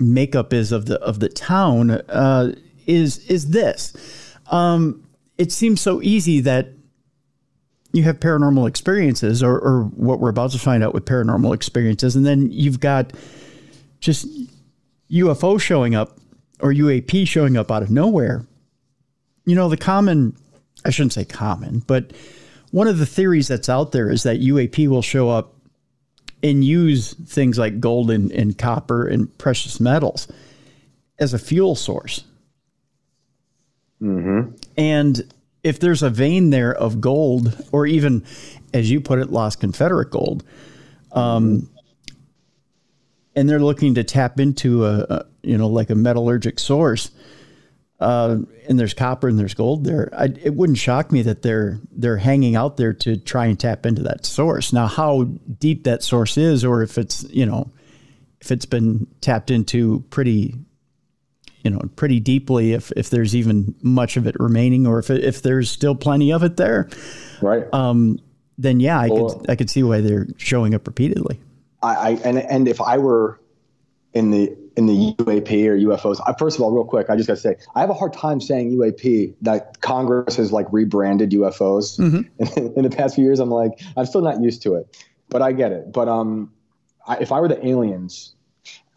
makeup is of the town, is this. It seems so easy that you have paranormal experiences, or what we're about to find out with paranormal experiences, and then you've got just UFO showing up, or UAP showing up out of nowhere. You know, I shouldn't say common, but one of the theories that's out there is that UAP will show up and use things like gold and copper and precious metals as a fuel source. Mm-hmm. And if there's a vein there of gold, or even, as you put it, lost Confederate gold, and they're looking to tap into like a metallurgic source, and there's copper and there's gold there, it wouldn't shock me that they're hanging out there to try and tap into that source. Now, how deep that source is, or if it's been tapped into pretty deeply, if there's even much of it remaining, or if there's still plenty of it there, right? Then yeah, I could see why they're showing up repeatedly. And if I were in the UAP or UFOs, first of all, real quick, I just got to say, I have a hard time saying UAP, that Congress has like rebranded UFOs in the past few years. I'm like, I'm still not used to it, but I get it. But if I were the aliens,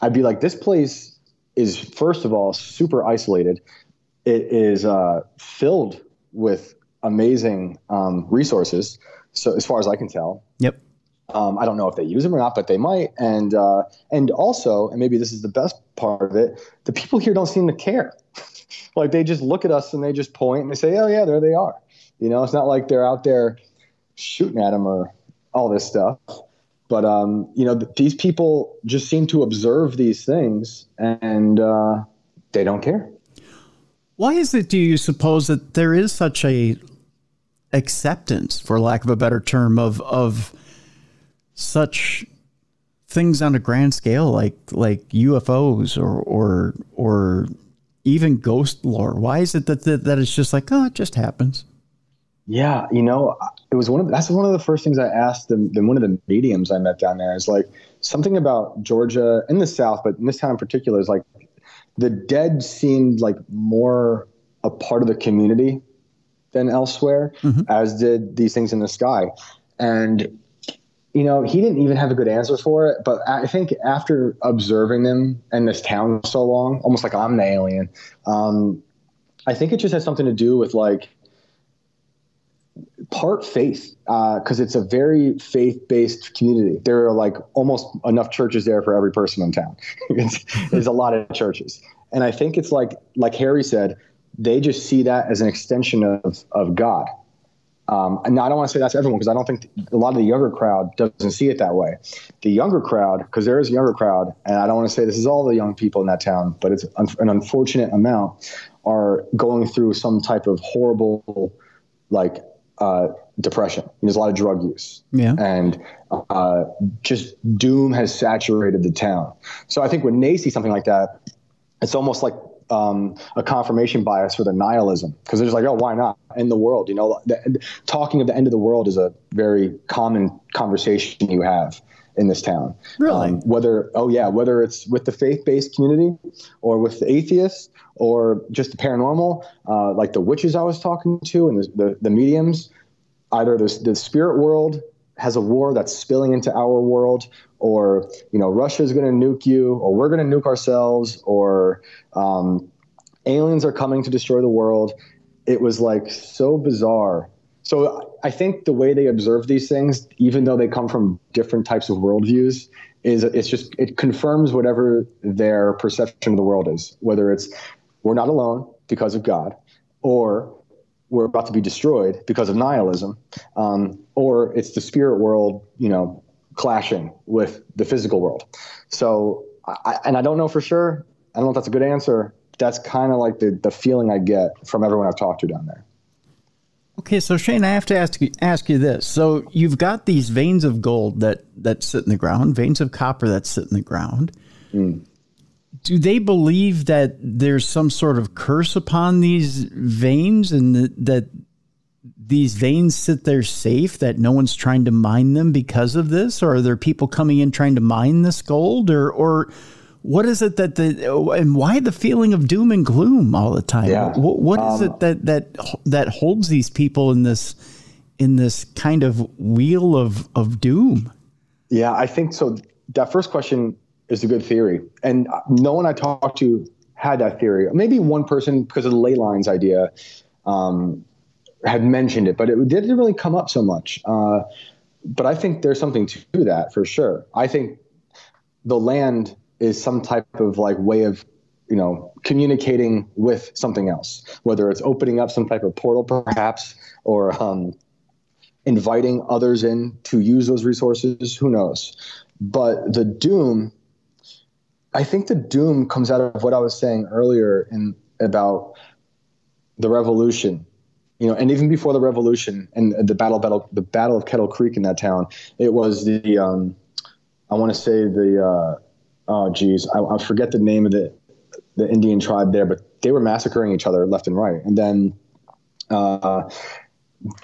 I'd be like, this place is, first of all, super isolated. It is filled with amazing resources. So as far as I can tell. Yep. I don't know if they use them or not, but they might. And also, and maybe this is the best part of it, the people here don't seem to care. Like, they just look at us and they just point and they say, oh yeah, there they are. You know, it's not like they're out there shooting at them or all this stuff. But, these people just seem to observe these things, and they don't care. Why is it, do you suppose, that there is such a acceptance, for lack of a better term, of such things on a grand scale, like UFOs or even ghost lore? Why is it that it's just like, oh, it just happens? Yeah, it was that's one of the first things I asked one of the mediums I met down there, is like something about Georgia in the South, but in this town in particular, is like the dead seemed like more a part of the community than elsewhere, as did these things in the sky. And he didn't even have a good answer for it. But I think after observing them in this town so long, almost like I'm the alien, I think it just has something to do with like part faith, because it's a very faith-based community. There are like almost enough churches there for every person in town. There's a lot of churches. And I think it's like Harry said, they just see that as an extension of God. And I don't want to say that's everyone, because I don't think a lot of the younger crowd doesn't see it that way. The younger crowd, because there is a younger crowd, and I don't want to say this is all the young people in that town, but it's an unfortunate amount, are going through some type of horrible, depression. There's a lot of drug use. Yeah. And just doom has saturated the town. So I think when they see something like that, it's almost like a confirmation bias for their nihilism, because they're just like, oh, why not? End the world. Talking of the end of the world is a very common conversation you have in this town. Really? Whether it's with the faith-based community or with the atheists or just the paranormal, like the witches I was talking to and the mediums, either the spirit world has a war that's spilling into our world, or, Russia's going to nuke you, or we're going to nuke ourselves, or aliens are coming to destroy the world. It was like so bizarre. So I think the way they observe these things, even though they come from different types of worldviews, it confirms whatever their perception of the world is, whether it's we're not alone because of God, or we're about to be destroyed because of nihilism, or it's the spirit world, clashing with the physical world. So, I don't know for sure. I don't know if that's a good answer, that's kind of like the feeling I get from everyone I've talked to down there. Okay, so Shane, I have to ask you this. So you've got these veins of gold that sit in the ground, veins of copper that sit in the ground. Mm. Do they believe that there's some sort of curse upon these veins, and that these veins sit there safe, that no one's trying to mine them because of this? Or are there people coming in trying to mine this gold? Or what is it and why the feeling of doom and gloom all the time? Yeah. What is it that holds these people in this kind of wheel of doom? Yeah, I think so. That first question is a good theory. And no one I talked to had that theory. Maybe one person, because of the ley lines idea, had mentioned it, but it didn't really come up so much. But I think there's something to that for sure. I think the land is some type of like way of, communicating with something else, whether it's opening up some type of portal perhaps, or inviting others in to use those resources. Who knows? But the doom, I think the doom comes out of what I was saying earlier about the revolution, and even before the revolution and the battle of Kettle Creek in that town. It was I want to say I forget the name of the Indian tribe there, but they were massacring each other left and right. And then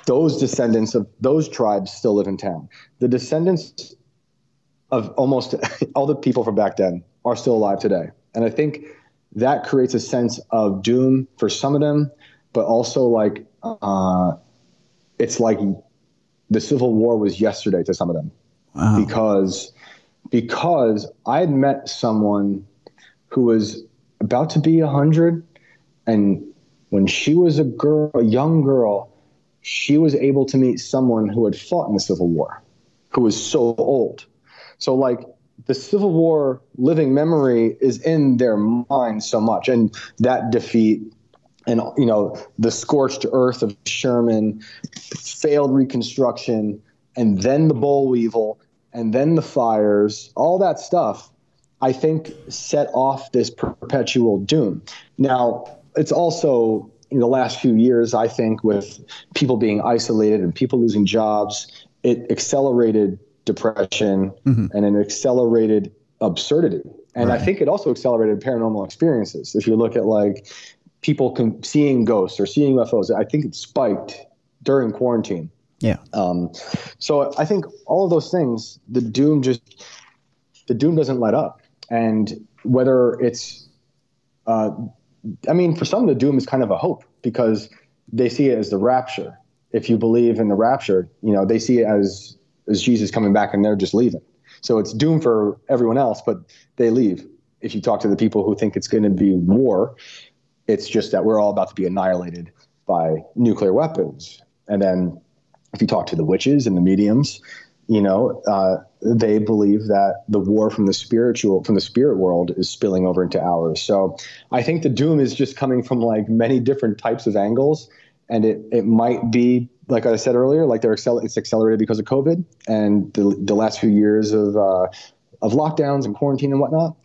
those descendants of those tribes still live in town. The descendants of almost all the people from back then are still alive today. And I think that creates a sense of doom for some of them, but also like it's like the Civil War was yesterday to some of them. Wow. Because I had met someone who was about to be 100, and when she was a young girl, she was able to meet someone who had fought in the Civil War, who was so old. So like the Civil War living memory is in their mind so much, and that defeat and, the scorched earth of Sherman, failed Reconstruction, and then the boll weevil, and then the fires, all that stuff, I think set off this perpetual doom. Now, it's also in the last few years, I think, with people being isolated and people losing jobs, it accelerated depression and it accelerated absurdity. And right. I think it also accelerated paranormal experiences. If you look at like people seeing ghosts or seeing UFOs, I think it spiked during quarantine. Yeah. So I think all of those things, the doom doesn't let up. And whether it's, for some, the doom is kind of a hope because they see it as the rapture. If you believe in the rapture, they see it as Jesus coming back and they're just leaving. So it's doom for everyone else, but they leave. If you talk to the people who think it's going to be war, it's just that we're all about to be annihilated by nuclear weapons. And then if you talk to the witches and the mediums, they believe that the war from the spirit world is spilling over into ours. So I think the doom is just coming from like many different types of angles. And it might be, like I said earlier, like it's accelerated because of COVID and the last few years of lockdowns and quarantine and whatnot.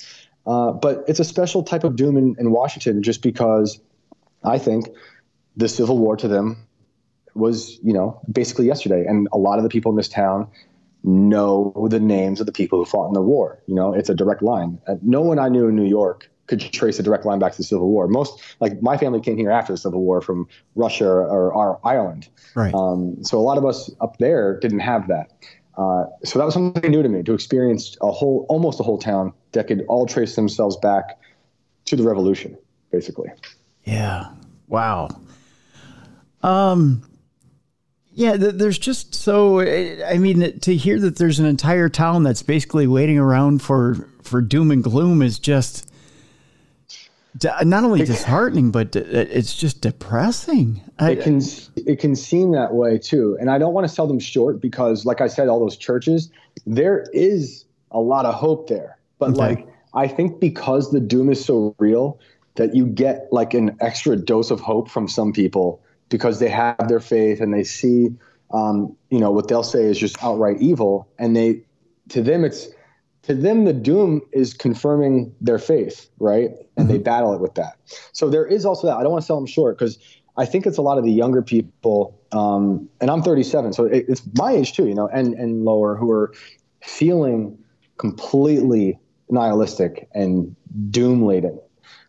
But it's a special type of doom in Washington, just because I think the Civil War to them was, basically yesterday. And a lot of the people in this town know the names of the people who fought in the war. It's a direct line. No one I knew in New York could trace a direct line back to the Civil War. Most, like my family came here after the Civil War from Russia or Ireland. Right. So a lot of us up there didn't have that. So that was something new to me, to experience almost a whole town that could all trace themselves back to the revolution, basically. Yeah. Wow. Yeah, there's just to hear that there's an entire town that's basically waiting around for doom and gloom is just not only disheartening, but it's just depressing. It can seem that way too. And I don't want to sell them short because, like I said, all those churches, there is a lot of hope there. But like, I think because the doom is so real that you get like an extra dose of hope from some people because they have their faith and they see, what they'll say is just outright evil. And to them, it's to them, the doom is confirming their faith, right? And they battle it with that. So there is also that. I don't want to sell them short, because I think it's a lot of the younger people, and I'm 37, so it's my age too, and lower, who are feeling completely nihilistic and doom laden.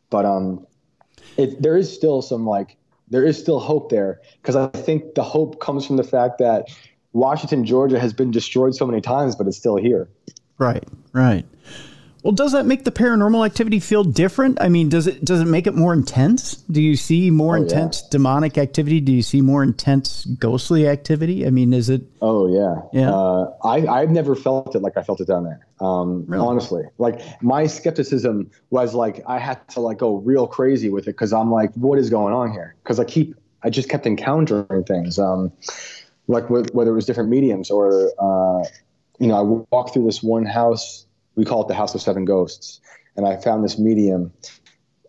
But there is still hope there, because I think the hope comes from the fact that Washington, Georgia has been destroyed so many times, but it's still here. Right. Well, does that make the paranormal activity feel different? I mean, does it make it more intense? Do you see more intense demonic activity? Do you see more intense ghostly activity? I mean, is it? Oh yeah. Yeah. I've never felt it like I felt it down there. Really? Honestly, like my skepticism was like, I had to like go real crazy with it, because I'm like, what is going on here? Because I just kept encountering things, like whether it was different mediums or, I walked through this one house. We call it the House of Seven Ghosts. And I found this medium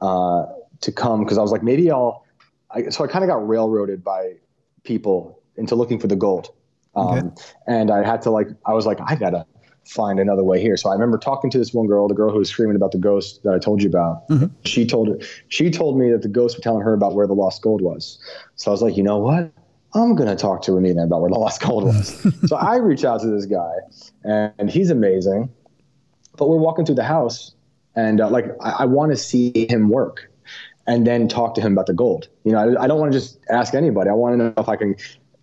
to come, because I was like, so I kind of got railroaded by people into looking for the gold. And I had to I was like, I got to find another way here. So I remember talking to this one girl, the girl who was screaming about the ghost that I told you about. Mm-hmm. She told me that the ghosts were telling her about where the lost gold was. So I was like, you know what? I'm going to talk to Amina about where the lost gold was. So I reach out to this guy, and he's amazing. But we're walking through the house, and I want to see him work and then talk to him about the gold. I don't want to just ask anybody. I want to know if I can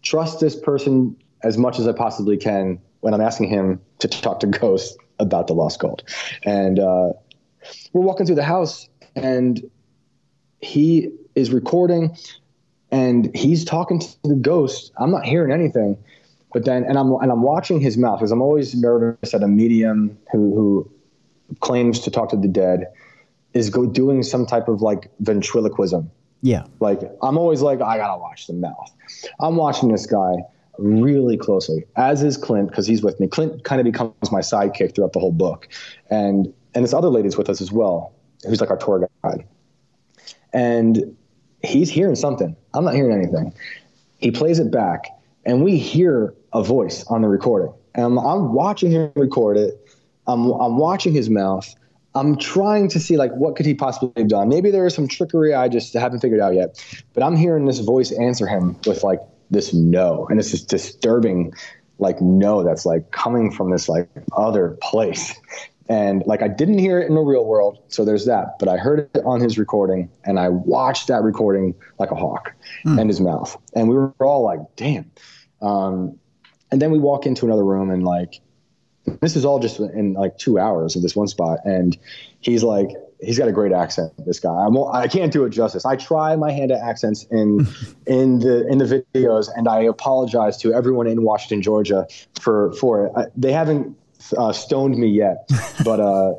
trust this person as much as I possibly can when I'm asking him to talk to ghosts about the lost gold. And we're walking through the house, and he is recording, and he's talking to the ghost. I'm not hearing anything. But then, and I'm watching his mouth, because I'm always nervous that a medium who claims to talk to the dead is doing some type of ventriloquism. Yeah. I'm always like, I gotta watch the mouth. I'm watching this guy really closely, as is Clint, because he's with me. Clint kind of becomes my sidekick throughout the whole book, and this other lady's with us as well, who's like our tour guide. And he's hearing something. I'm not hearing anything. He plays it back, and we hear a voice on the recording. And I'm watching him record it. I'm watching his mouth. I'm trying to see what could he possibly have done. Maybe there is some trickery I just haven't figured out yet. But I'm hearing this voice answer him with this no. And it's this disturbing no that's coming from this other place. And I didn't hear it in the real world, so there's that. But I heard it on his recording, and I watched that recording like a hawk and his mouth. And we were all like, damn. And then we walk into another room, and this is all just in 2 hours of this one spot. And he's got a great accent, this guy. I can't do it justice. I try my hand at accents in the videos, and I apologize to everyone in Washington, Georgia for it. They haven't stoned me yet, but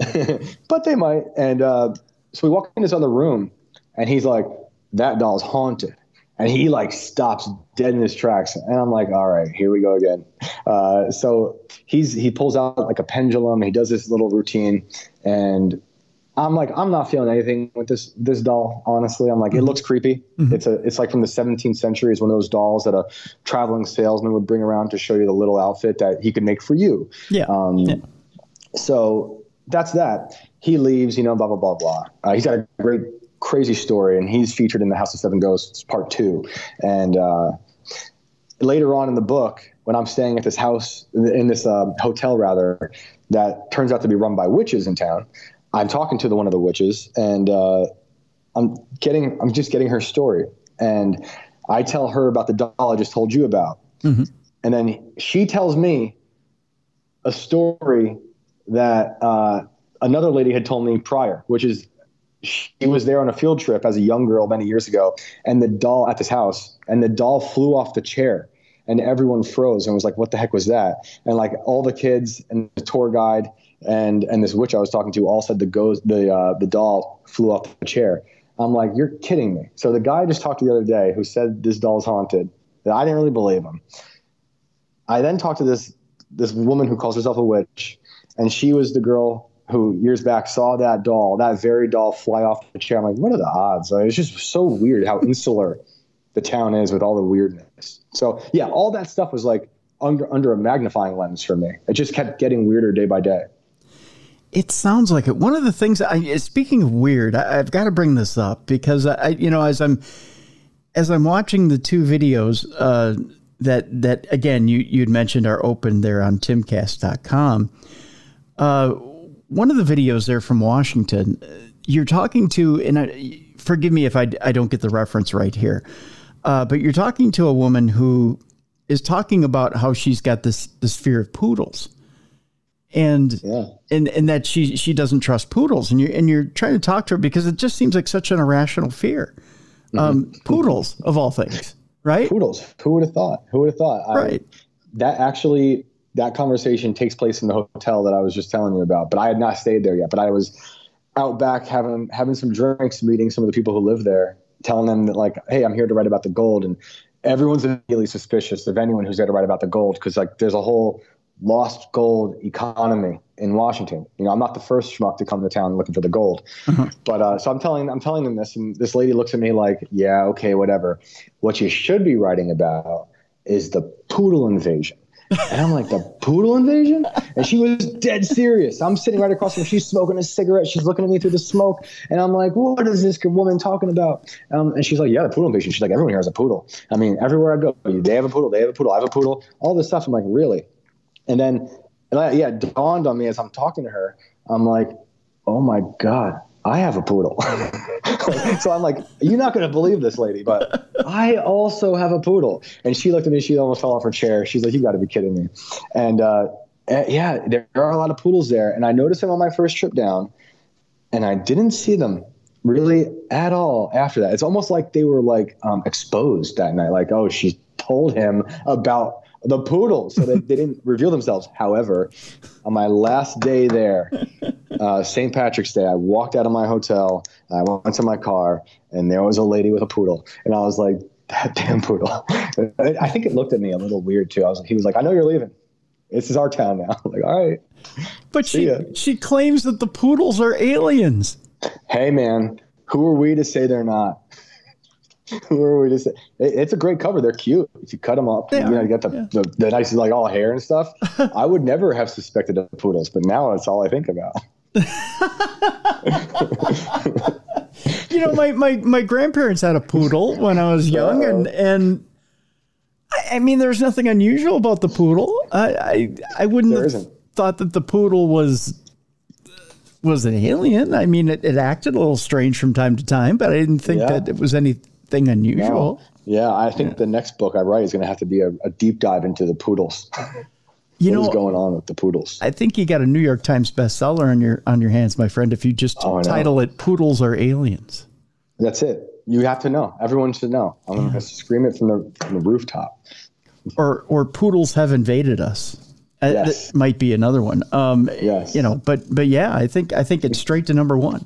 but they might. And so we walk in this other room, and he's like, that doll's haunted. And he stops dead in his tracks. And I'm like, all right, here we go again. So he pulls out a pendulum. He does this little routine. And I'm like, I'm not feeling anything with this doll, honestly. I'm like, it looks creepy. Mm-hmm. It's from the 17th century. It's one of those dolls that a traveling salesman would bring around to show you the little outfit that he could make for you. Yeah. So that's that. He leaves, blah, blah, blah, blah. He's got a great crazy story, and he's featured in the House of Seven Ghosts Part 2. And later on in the book, when I'm staying at this house, in this hotel rather, that turns out to be run by witches in town, I'm talking to one of the witches, and I'm just getting her story. And I tell her about the doll I just told you about. Mm-hmm. And then she tells me a story that another lady had told me prior, which is, she was there on a field trip as a young girl many years ago, and the doll at this house, and the doll flew off the chair, and everyone froze and was like, what the heck was that? And all the kids and the tour guide and this witch I was talking to all said the doll flew off the chair. I'm like, you're kidding me. So the guy I just talked to the other day who said this doll's haunted, that I didn't really believe him. I then talked to this woman who calls herself a witch, and she was the girl who years back saw that very doll fly off the chair. I'm like, what are the odds? It's just so weird how insular the town is with all the weirdness. So yeah, all that stuff was under a magnifying lens for me. It just kept getting weirder day by day. It sounds like it. One of the things speaking of weird, I've got to bring this up because as I'm watching the two videos that again you'd mentioned are open there on timcast.com. One of the videos there from Washington, you're talking to, and forgive me if I don't get the reference right here, but you're talking to a woman who is talking about how she's got this fear of poodles. And that she doesn't trust poodles, and you're trying to talk to her because it just seems like such an irrational fear. Poodles of all things, right? Poodles. Who would have thought? Right. That conversation takes place in the hotel that I was just telling you about, but I had not stayed there yet. But I was out back having some drinks, meeting some of the people who live there, telling them that like, hey, I'm here to write about the gold, and everyone's immediately suspicious of anyone who's there to write about the gold because like there's a whole lost gold economy in Washington. You know, I'm not the first schmuck to come to town looking for the gold, but so I'm telling them this, and this lady looks at me like, yeah, okay, whatever. What you should be writing about is the poodle invasion. And I'm like, the poodle invasion? And she was dead serious. I'm sitting right across from her. She's smoking a cigarette. She's looking at me through the smoke. And I'm like, what is this woman talking about? And she's like, yeah, the poodle invasion. She's like, everyone here has a poodle. I mean, everywhere I go, they have a poodle. I have a poodle. All this stuff. I'm like, really? And then, it dawned on me as I'm talking to her. I'm like, oh my God, I have a poodle. So I'm like, you're not going to believe this, lady, but I also have a poodle. And she looked at me. She almost fell off her chair. She's like, you got to be kidding me. And there are a lot of poodles there. And I noticed them on my first trip down, and I didn't see them really at all after that. It's almost like they were like exposed that night. Like, oh, she told him about the poodles, so they didn't reveal themselves. However, on my last day there, St. Patrick's Day, I walked out of my hotel, I went to my car, and there was a lady with a poodle, and I was like, that damn poodle. I think it looked at me a little weird too. He was like, I know you're leaving. This is our town now. I'm like, all right. But she claims that the poodles are aliens. Hey man, who are we to say they're not? Who are we to say? It's a great cover. They're cute. If you cut them up, you get the nice like all hair and stuff. I would never have suspected of poodles, but now it's all I think about. You know, my grandparents had a poodle when I was young, and I mean, there's nothing unusual about the poodle. I wouldn't have thought that the poodle was an alien. I mean, it acted a little strange from time to time, but I didn't think that it was anything unusual. No. Yeah, I think the next book I write is going to have to be a deep dive into the poodles. What is going on with the poodles? I think you got a New York Times bestseller on your hands, my friend, if you just title it "Poodles Are Aliens." That's it. You have to know. Everyone should know. I'm going to scream it from the rooftop. Or poodles have invaded us. Yes. That might be another one. Yes. You know, but yeah, I think it's straight to number one.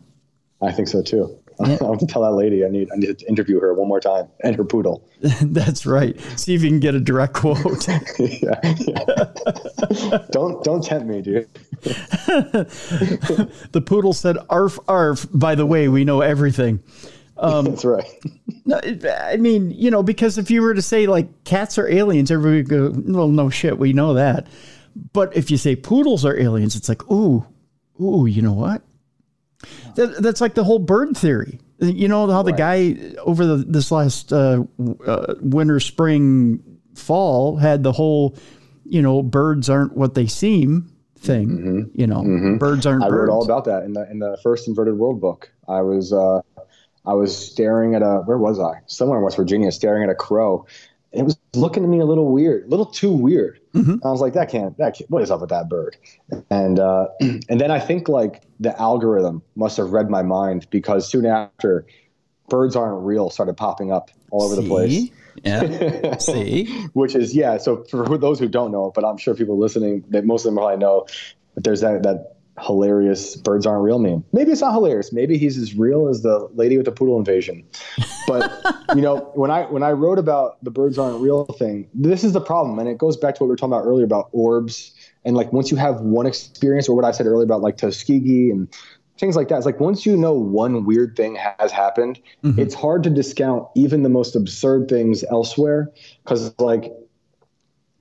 I think so too. Yeah. I'll have to tell that lady I need to interview her one more time, and her poodle. That's right. See if you can get a direct quote. yeah. Don't tempt me, dude. The poodle said, "Arf, arf. By the way, we know everything." That's right. No, I mean, you know, because if you were to say like cats are aliens, everybody would go, "Well, no shit, we know that." But if you say poodles are aliens, it's like, ooh, you know what? That's like the whole bird theory. You know how the guy over this last winter, spring, fall had the whole, you know, birds aren't what they seem thing. Mm-hmm. You know, birds aren't. I wrote all about that in the first Inverted World book. I was staring at where was I? Somewhere in West Virginia, staring at a crow. It was looking at me a little weird, a little too weird. I was like, that can't, what is up with that bird? And then I think like the algorithm must have read my mind, because soon after, birds aren't real started popping up all over the place. Yeah. See? Which is, so for those who don't know, but I'm sure people listening, that most of them probably know, but there's that hilarious birds aren't real meme. Maybe it's not hilarious. Maybe he's as real as the lady with the poodle invasion. But you know, when I wrote about the birds aren't real thing, this is the problem, and it goes back to what we were talking about earlier about orbs, and like once you have one experience, or what I said earlier about like Tuskegee and things like that, it's like once you know one weird thing has happened, it's hard to discount even the most absurd things elsewhere, because like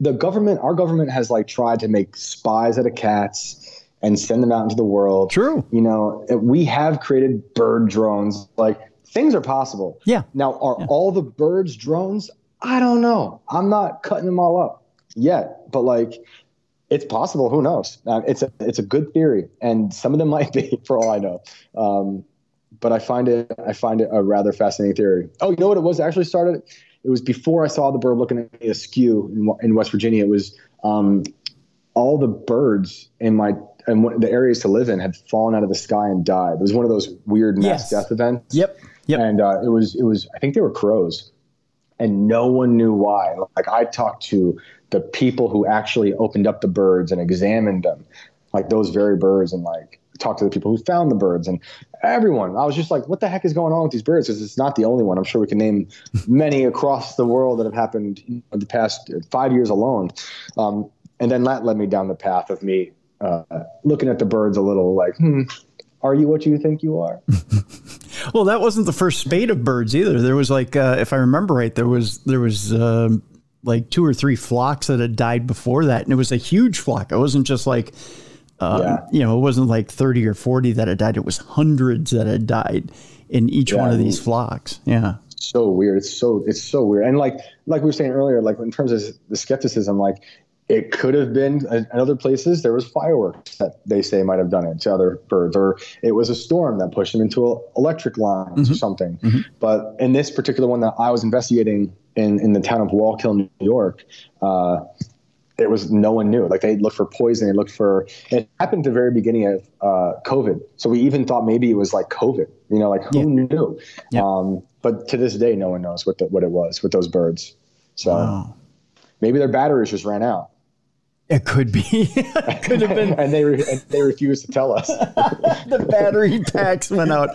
our government has like tried to make spies out of cats and send them out into the world. True. You know, we have created bird drones. Like, things are possible. Yeah. Now, are all the birds drones? I don't know. I'm not cutting them all up yet, but like, it's possible. Who knows? It's a good theory, and some of them might be, for all I know. But I find it a rather fascinating theory. Oh, you know what it was? It actually started. It was before I saw the bird looking at me askew in West Virginia. It was all the birds in the areas to live in had fallen out of the sky and died. It was one of those weird mass death events. Yep. And it was. I think they were crows, and no one knew why. Like, I talked to the people who actually opened up the birds and examined them, like those very birds, and like talked to the people who found the birds and everyone. I was just like, what the heck is going on with these birds? Because it's not the only one. I'm sure we can name many across the world that have happened in the past 5 years alone. And then that led me down the path of me looking at the birds a little like, are you what you think you are? Well, that wasn't the first spate of birds either. There was like, if I remember right, there was like 2 or 3 flocks that had died before that. And it was a huge flock. It wasn't just like, you know, it wasn't like 30 or 40 that had died. It was hundreds that had died in each one of these flocks. Yeah. So weird. It's so weird. And like we were saying earlier, like in terms of the skepticism, like it could have been in other places. There was fireworks that they say might have done it to other birds, or it was a storm that pushed them into electric lines or something. But in this particular one that I was investigating in the town of Wallkill, New York, there was no one knew. Like, they looked for poison. They looked for, it happened at the very beginning of COVID. So we even thought maybe it was like COVID, you know, like who knew? Yeah. But to this day, no one knows what it was with those birds. So maybe their batteries just ran out. It could be. It could have been. and they refused to tell us. The battery packs went out.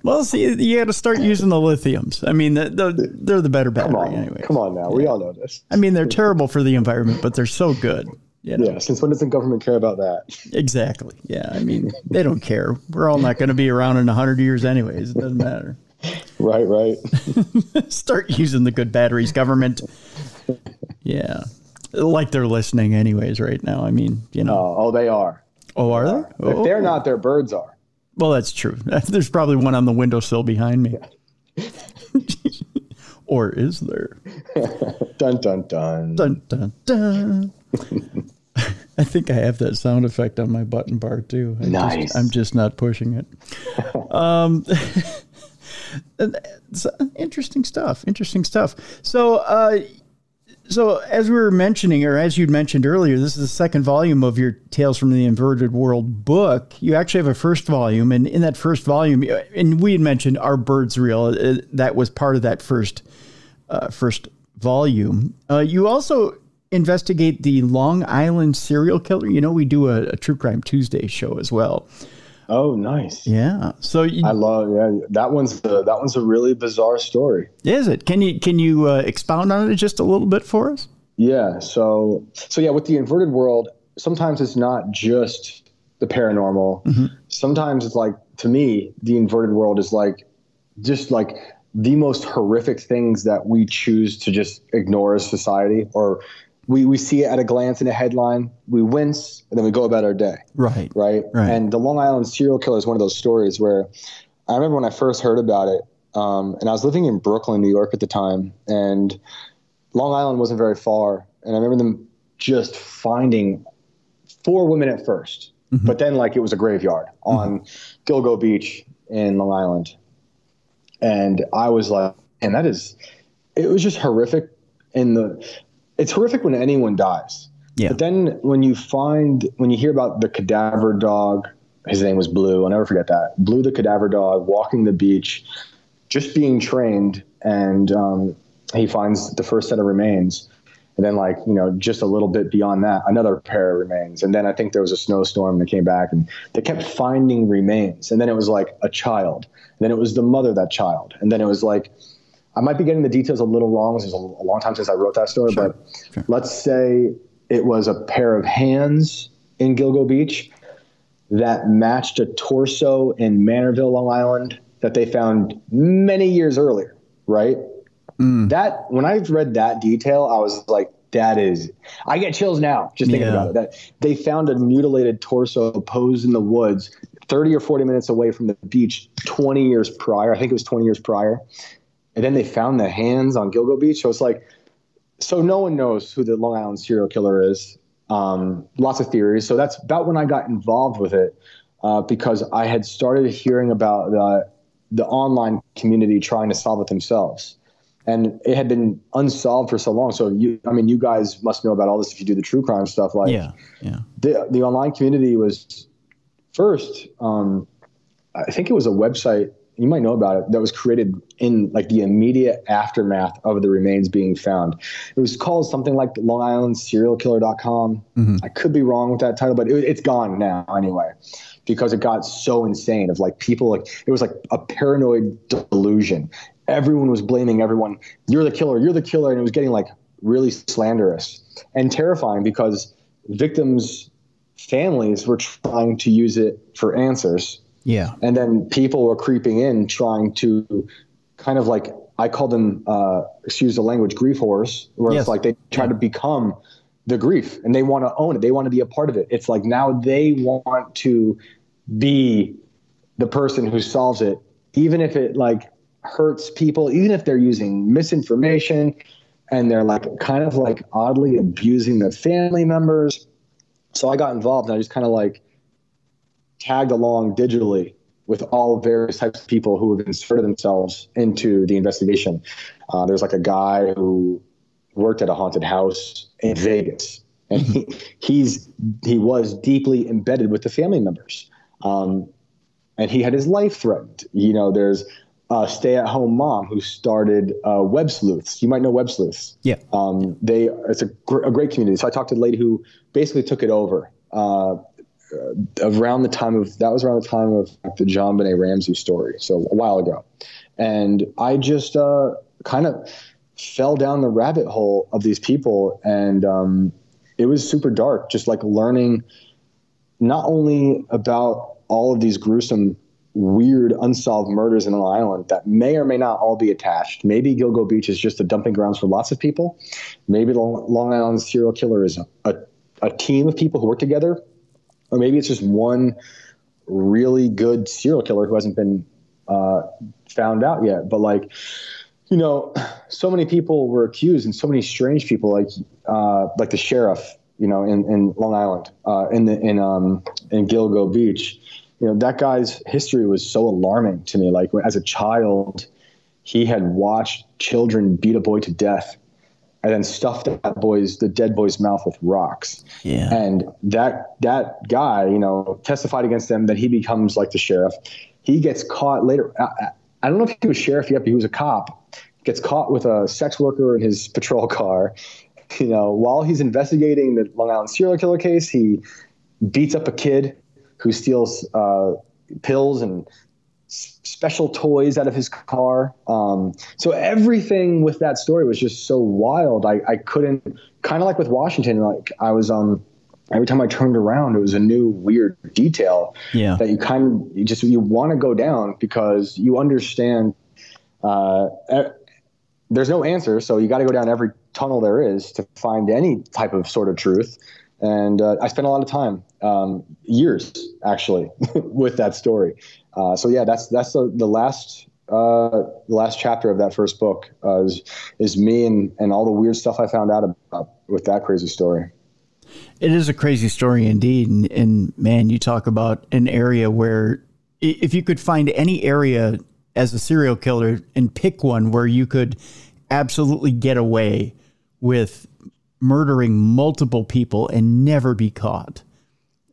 Well, see, you got to start using the lithiums. I mean, they're the better battery anyway. Come on now. Yeah. We all know this. I mean, they're terrible for the environment, but they're so good. You know? Yeah. Since when does the government care about that? Exactly. Yeah. I mean, they don't care. We're all not going to be around in 100 years anyways. It doesn't matter. Right. Start using the good batteries, government. Yeah. Like they're listening anyways right now. I mean, you know. Oh, they are. Oh, are they? If they're not, their birds are. Well, that's true. There's probably one on the windowsill behind me. Or is there? Dun, dun, dun. Dun, dun, dun. I think I have that sound effect on my button bar, too. I'm just not pushing it. Interesting stuff. So as we were mentioning, or as you'd mentioned earlier, this is the second volume of your Tales from the Inverted World book. You actually have a first volume, and in that first volume, and we had mentioned Are Birds Real? That was part of that first volume. You also investigate the Long Island serial killer. You know, we do a True Crime Tuesday show as well. Oh, nice. Yeah. So I love, that one's a really bizarre story. Is it? Can you expound on it just a little bit for us? Yeah. So yeah, with the Inverted World, sometimes it's not just the paranormal. Sometimes it's like, to me, the Inverted World is like, just like the most horrific things that we choose to just ignore as society, or we see it at a glance in a headline, we wince, and then we go about our day. Right. And the Long Island serial killer is one of those stories where I remember when I first heard about it, and I was living in Brooklyn, New York at the time, and Long Island wasn't very far. And I remember them just finding 4 women at first, but then like it was a graveyard on Gilgo Beach in Long Island. And I was like, and it was just horrific. It's horrific when anyone dies. Yeah. But then when you hear about the cadaver dog, his name was Blue. I'll never forget that. Blue, the cadaver dog, walking the beach, just being trained. And he finds the first set of remains. And then just a little bit beyond that, another pair of remains. And then I think there was a snowstorm that came back and they kept finding remains. And then it was like a child. And then it was the mother of that child. And then it was like, I might be getting the details a little wrong. It was a long time since I wrote that story, but let's say it was a pair of hands in Gilgo Beach that matched a torso in Manorville, Long Island that they found many years earlier, right? That when I read that detail, I was like, I get chills now just thinking about it. That they found a mutilated torso posed in the woods 30 or 40 minutes away from the beach 20 years prior. I think it was 20 years prior. And then they found the hands on Gilgo Beach. So it's like, so no one knows who the Long Island serial killer is. Lots of theories. So that's about when I got involved with it, because I had started hearing about the online community trying to solve it themselves. And it had been unsolved for so long. So you guys must know about all this if you do the true crime stuff. Like, the online community was first. I think it was a website, you might know about it, that was created in like the immediate aftermath of the remains being found. It was called something like LongIslandSerialKiller.com. Mm-hmm. I could be wrong with that title, but it's gone now anyway, because it got so insane of like people, like it was like a paranoid delusion. Everyone was blaming everyone. You're the killer. You're the killer. And it was getting like really slanderous and terrifying, because victims' families were trying to use it for answers. Yeah. And then people were creeping in trying to kind of like, I call them, excuse the language, grief whores, where it's like they try to become the grief and they want to own it. They want to be a part of it. It's like now they want to be the person who solves it, even if it like hurts people, even if they're using misinformation and they're like kind of like oddly abusing the family members. So I got involved and I just kind of like tagged along digitally with all various types of people who have inserted themselves into the investigation. There's like a guy who worked at a haunted house in Vegas, and he was deeply embedded with the family members. And he had his life threatened. You know, there's a stay-at-home mom who started Web Sleuths. You might know Web Sleuths. Yeah. It's a great community. So I talked to the lady who basically took it over. Around the time of the John Benet Ramsey story, so a while ago, and I just kind of fell down the rabbit hole of these people, and it was super dark, just like learning not only about all of these gruesome, weird, unsolved murders in Long Island that may or may not all be attached. Maybe Gilgo Beach is just a dumping grounds for lots of people. Maybe the Long Island serial killer is a team of people who work together. Or maybe it's just one really good serial killer who hasn't been found out yet. But like, you know, so many people were accused, and so many strange people, like the sheriff, you know, in Long Island, in Gilgo Beach. You know, that guy's history was so alarming to me. Like, as a child, he had watched children beat a boy to death and then stuffed the dead boy's mouth with rocks. Yeah. And that guy, you know, testified against them, that he becomes like the sheriff. He gets caught later. I don't know if he was sheriff yet, but he was a cop. Gets caught with a sex worker in his patrol car. You know, while he's investigating the Long Island serial killer case, he beats up a kid who steals pills and special toys out of his car. So everything with that story was just so wild. I couldn't, kind of like with Washington, like I was every time I turned around, it was a new weird detail that you want to go down, because you understand there's no answer. So you got to go down every tunnel there is to find any type of sort of truth. And I spent a lot of time, years actually, with that story. So yeah, that's the last chapter of that first book is me and all the weird stuff I found out about with that crazy story. It is a crazy story indeed. And man, you talk about an area where if you could find any area as a serial killer and pick one where you could absolutely get away with murdering multiple people and never be caught,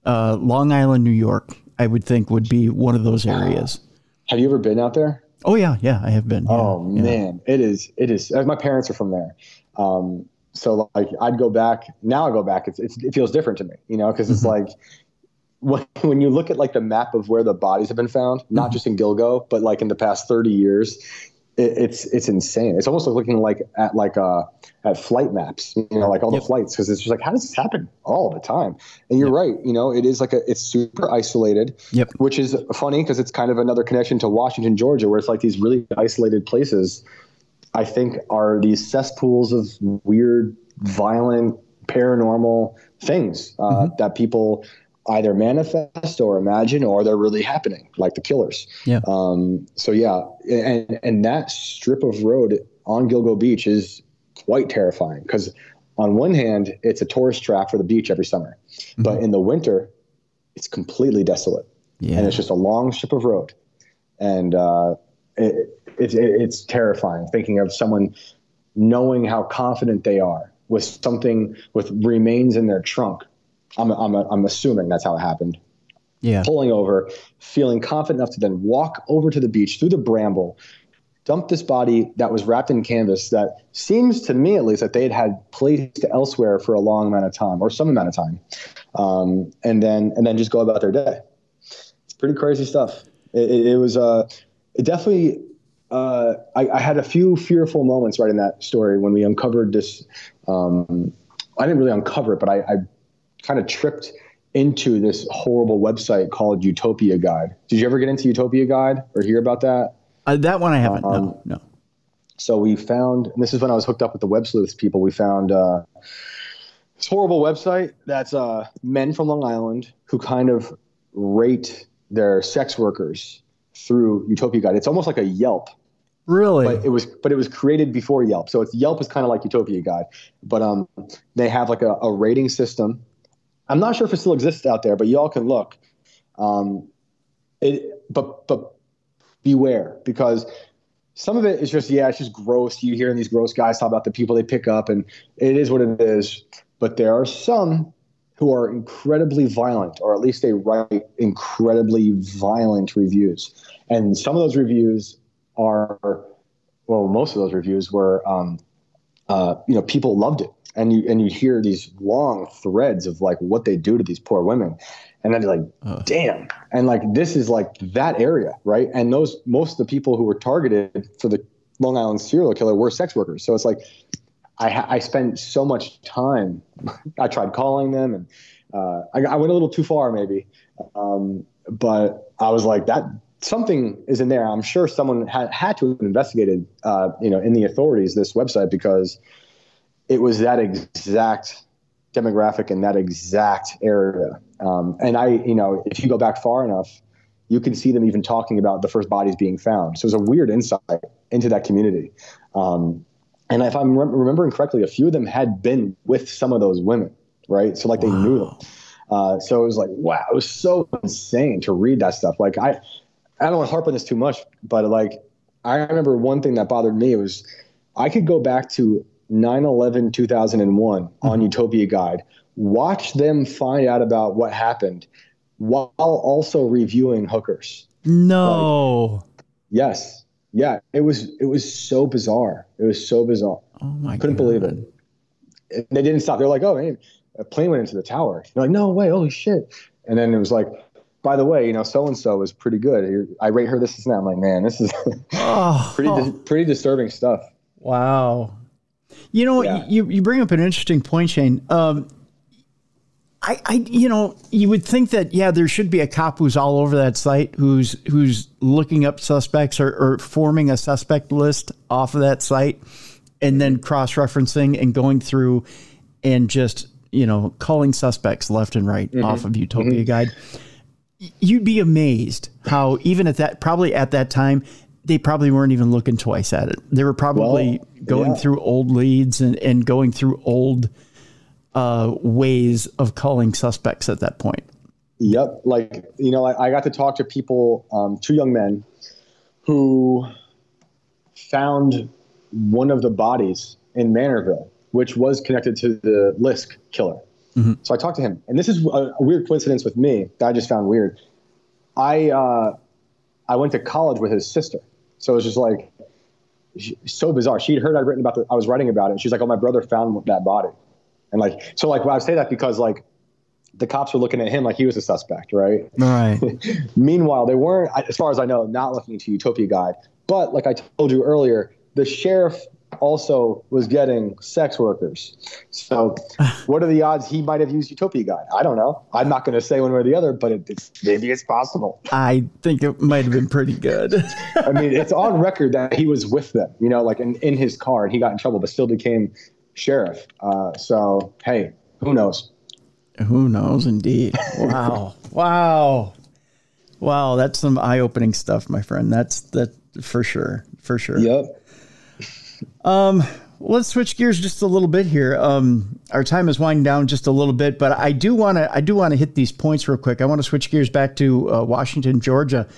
Long Island, New York, I would think would be one of those areas. Have you ever been out there? Oh yeah, I have been. Oh man, it is. My parents are from there, so like I'd go back. Now I go back. It feels different to me, you know, because it's like when you look at like the map of where the bodies have been found, not just in Gilgo, but like in the past 30 years. It's insane. It's almost like looking at flight maps, you know, like all the flights, because it's just like, how does this happen all the time? And you're right, you know, it is like it's super isolated, which is funny because it's kind of another connection to Washington, Georgia, where it's like these really isolated places, I think, are these cesspools of weird violent, paranormal things that people either manifest or imagine, or they're really happening, like the killers. Yeah. So yeah, and that strip of road on Gilgo Beach is quite terrifying because on one hand, it's a tourist trap for the beach every summer, but in the winter, it's completely desolate. Yeah. And it's just a long strip of road. And it's terrifying thinking of someone knowing how confident they are with something with remains in their trunk. I'm assuming that's how it happened. Yeah. Pulling over, feeling confident enough to then walk over to the beach through the bramble, dump this body that was wrapped in canvas that seems to me at least that they had placed elsewhere for a long amount of time or some amount of time. And then just go about their day. It's pretty crazy stuff. It was it definitely I had a few fearful moments right in that story when we uncovered this. I didn't really uncover it, but I kind of tripped into this horrible website called Utopia Guide. Did you ever get into Utopia Guide or hear about that? That one I haven't. No. So we found, and this is when I was hooked up with the web sleuths people, we found this horrible website that's men from Long Island who kind of rate their sex workers through Utopia Guide. It's almost like a Yelp. Really? But it was created before Yelp. So Yelp is kind of like Utopia Guide, but they have like a rating system. I'm not sure if it still exists out there, but y'all can look. But beware, because some of it is just, it's just gross. You hear these gross guys talk about the people they pick up, and it is what it is. But there are some who are incredibly violent, or at least they write incredibly violent reviews. And some of those reviews most of those reviews were, people loved it. And you hear these long threads of like what they do to these poor women. And then you're like, damn. And like, this is like that area, right? And most of the people who were targeted for the Long Island serial killer were sex workers. So it's like, I spent so much time. I tried calling them, and I went a little too far maybe. But I was like, that something is in there. I'm sure someone had to have investigated, in the authorities, this website, because it was that exact demographic in that exact area. And if you go back far enough, you can see them even talking about the first bodies being found. So it was a weird insight into that community. And if I'm remembering correctly, a few of them had been with some of those women, right? So like they knew them. So it was like, wow, it was so insane to read that stuff. Like I don't want to harp on this too much, but like I remember one thing that bothered me was I could go back to 9/11/2001 on Utopia Guide, watch them find out about what happened while also reviewing hookers. No. Like, yes. Yeah. It was so bizarre. It was so bizarre. Oh my God. Couldn't believe it. They didn't stop. They're like, oh, man, a plane went into the tower. They're like, no way. Holy shit. And then it was like, by the way, so-and-so is pretty good. I rate her this and that. I'm like, man, this is pretty disturbing stuff. Wow. You bring up an interesting point, Shane. You would think that, there should be a cop who's all over that site, who's looking up suspects or forming a suspect list off of that site, and then cross-referencing and going through and just, calling suspects left and right off of Utopia Guide. You'd be amazed how even at that time, they probably weren't even looking twice at it. They were probably going through old leads and going through old ways of calling suspects at that point. Yep. Like, I got to talk to people, two young men who found one of the bodies in Manorville, which was connected to the Lisk killer. Mm-hmm. So I talked to him, and this is a weird coincidence with me that I just found weird. I went to college with his sister. So it was just like, so bizarre. She'd heard I'd written about I was writing about it. And she's like, oh, my brother found that body. And like, so like, well, I say that because like the cops were looking at him like he was a suspect, right? Right. Meanwhile, they weren't, as far as I know, not looking into Utopia Guide. But like I told you earlier, the sheriff also was getting sex workers. So what are the odds he might have used Utopia Guide? I don't know. I'm not going to say one way or the other, but maybe it's possible. I think it might have been pretty good. I mean, it's on record that he was with them, like in his car, and he got in trouble, but still became sheriff. So, hey, who knows? Who knows, indeed. Wow. Wow. That's some eye-opening stuff, my friend. That's for sure. For sure. Yep. Let's switch gears just a little bit here. Our time is winding down just a little bit, but I do want to hit these points real quick. I want to switch gears back to Washington, Georgia,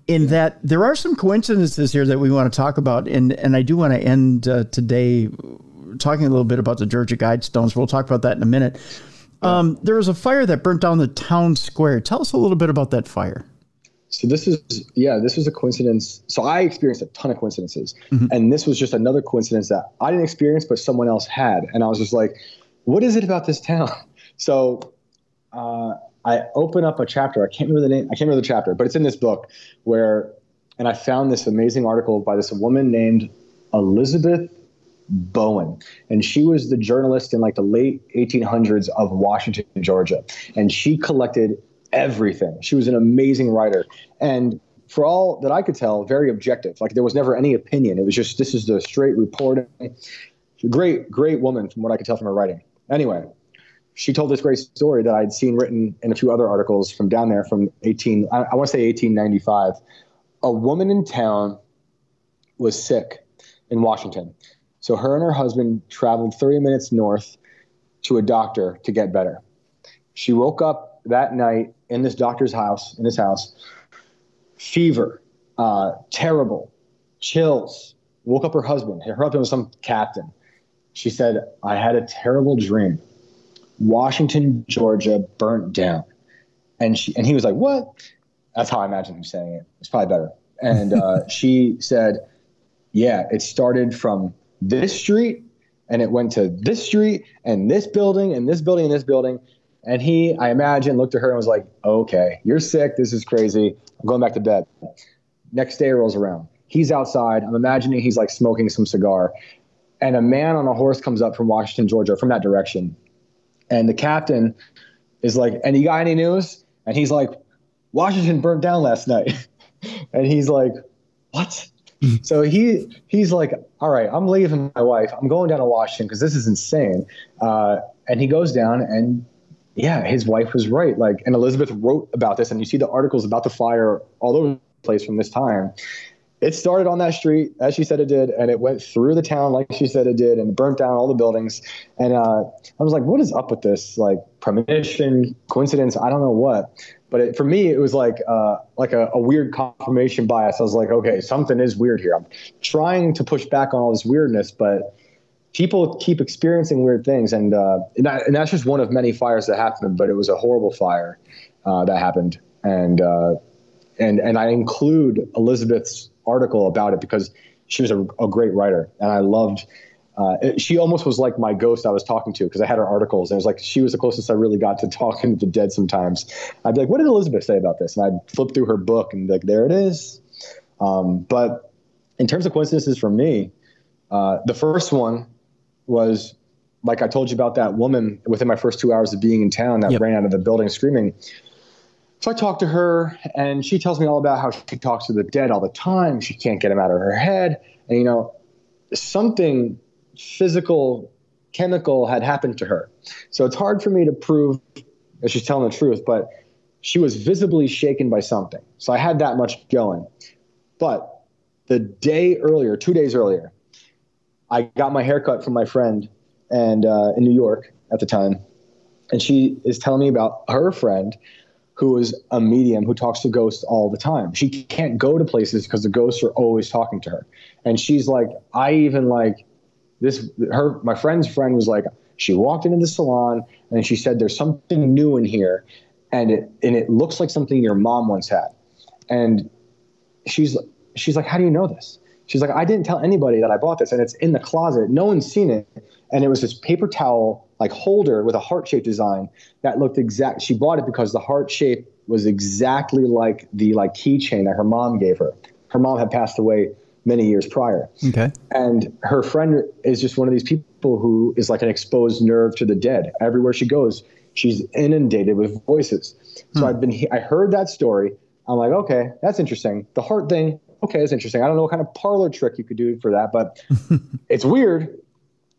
in that there are some coincidences here that we want to talk about. And I do want to end today talking a little bit about the Georgia Guidestones. We'll talk about that in a minute. There was a fire that burnt down the town square. Tell us a little bit about that fire. So this was a coincidence. So I experienced a ton of coincidences, and this was just another coincidence that I didn't experience, but someone else had. And I was just like, what is it about this town? So I open up a chapter. I can't remember the name. I can't remember the chapter, but it's in this book and I found this amazing article by this woman named Elizabeth Bowen. And she was the journalist in like the late 1800s of Washington, Georgia. And she collected everything. She was an amazing writer. And for all that I could tell, very objective. Like there was never any opinion. It was just, this is the straight reporting. Great woman from what I could tell from her writing. Anyway, she told this great story that I'd seen written in a few other articles from down there from I want to say 1895. A woman in town was sick in Washington. So her and her husband traveled 30 minutes north to a doctor to get better. She woke up that night in this doctor's house, fever, terrible, chills, woke up her husband. Her husband was some captain. She said, I had a terrible dream. Washington, Georgia burnt down. And he was like, what? That's how I imagine him saying it. It's probably better. And she said, yeah, it started from this street and it went to this street and this building and this building and this building. And he, I imagine, looked at her and was like, okay, you're sick. This is crazy. I'm going back to bed. Next day rolls around. He's outside. I'm imagining he's like smoking some cigar. And a man on a horse comes up from Washington, Georgia, from that direction. And the captain is like, and you got any news? And he's like, Washington burnt down last night. And he's like, what? So he's like, all right, I'm leaving my wife. I'm going down to Washington because this is insane. And he goes down and yeah, his wife was right. Like, and Elizabeth wrote about this, and you see the articles about the fire all over the place from this time. It started on that street, as she said it did, and it went through the town like she said it did, and burnt down all the buildings. And I was like, what is up with this? Like premonition, coincidence, I don't know what. But for me, it was like a weird confirmation bias. I was like, okay, something is weird here. I'm trying to push back on all this weirdness, but people keep experiencing weird things, and that's just one of many fires that happened. But it was a horrible fire that happened, and I include Elizabeth's article about it because she was a great writer, and I loved. She almost was like my ghost I was talking to because I had her articles, and it was like she was the closest I really got to talking to the dead. Sometimes I'd be like, "What did Elizabeth say about this?" And I'd flip through her book and be like, "There it is." But in terms of coincidences for me, the first one was, like I told you about that woman within my first 2 hours of being in town that ran out of the building screaming. So I talked to her, and she tells me all about how she talks to the dead all the time. She can't get them out of her head. And, something physical, chemical had happened to her. So it's hard for me to prove that she's telling the truth, but she was visibly shaken by something. So I had that much going. But the day earlier, 2 days earlier, I got my haircut from my friend and in New York at the time. And she is telling me about her friend who is a medium who talks to ghosts all the time. She can't go to places because the ghosts are always talking to her. And she's like, my friend's friend was like, she walked into the salon and she said, there's something new in here. And it looks like something your mom once had. And she's like, how do you know this? She's like, I didn't tell anybody that I bought this, and it's in the closet. No one's seen it. And it was this paper towel like holder with a heart-shaped design that looked exact. She bought it because the heart shape was exactly like the keychain that her mom gave her. Her mom had passed away many years prior. Okay. And her friend is just one of these people who is like an exposed nerve to the dead. Everywhere she goes, she's inundated with voices. So I heard that story. I'm like, okay, that's interesting. The heart thing. Okay, that's interesting. I don't know what kind of parlor trick you could do for that, but it's weird.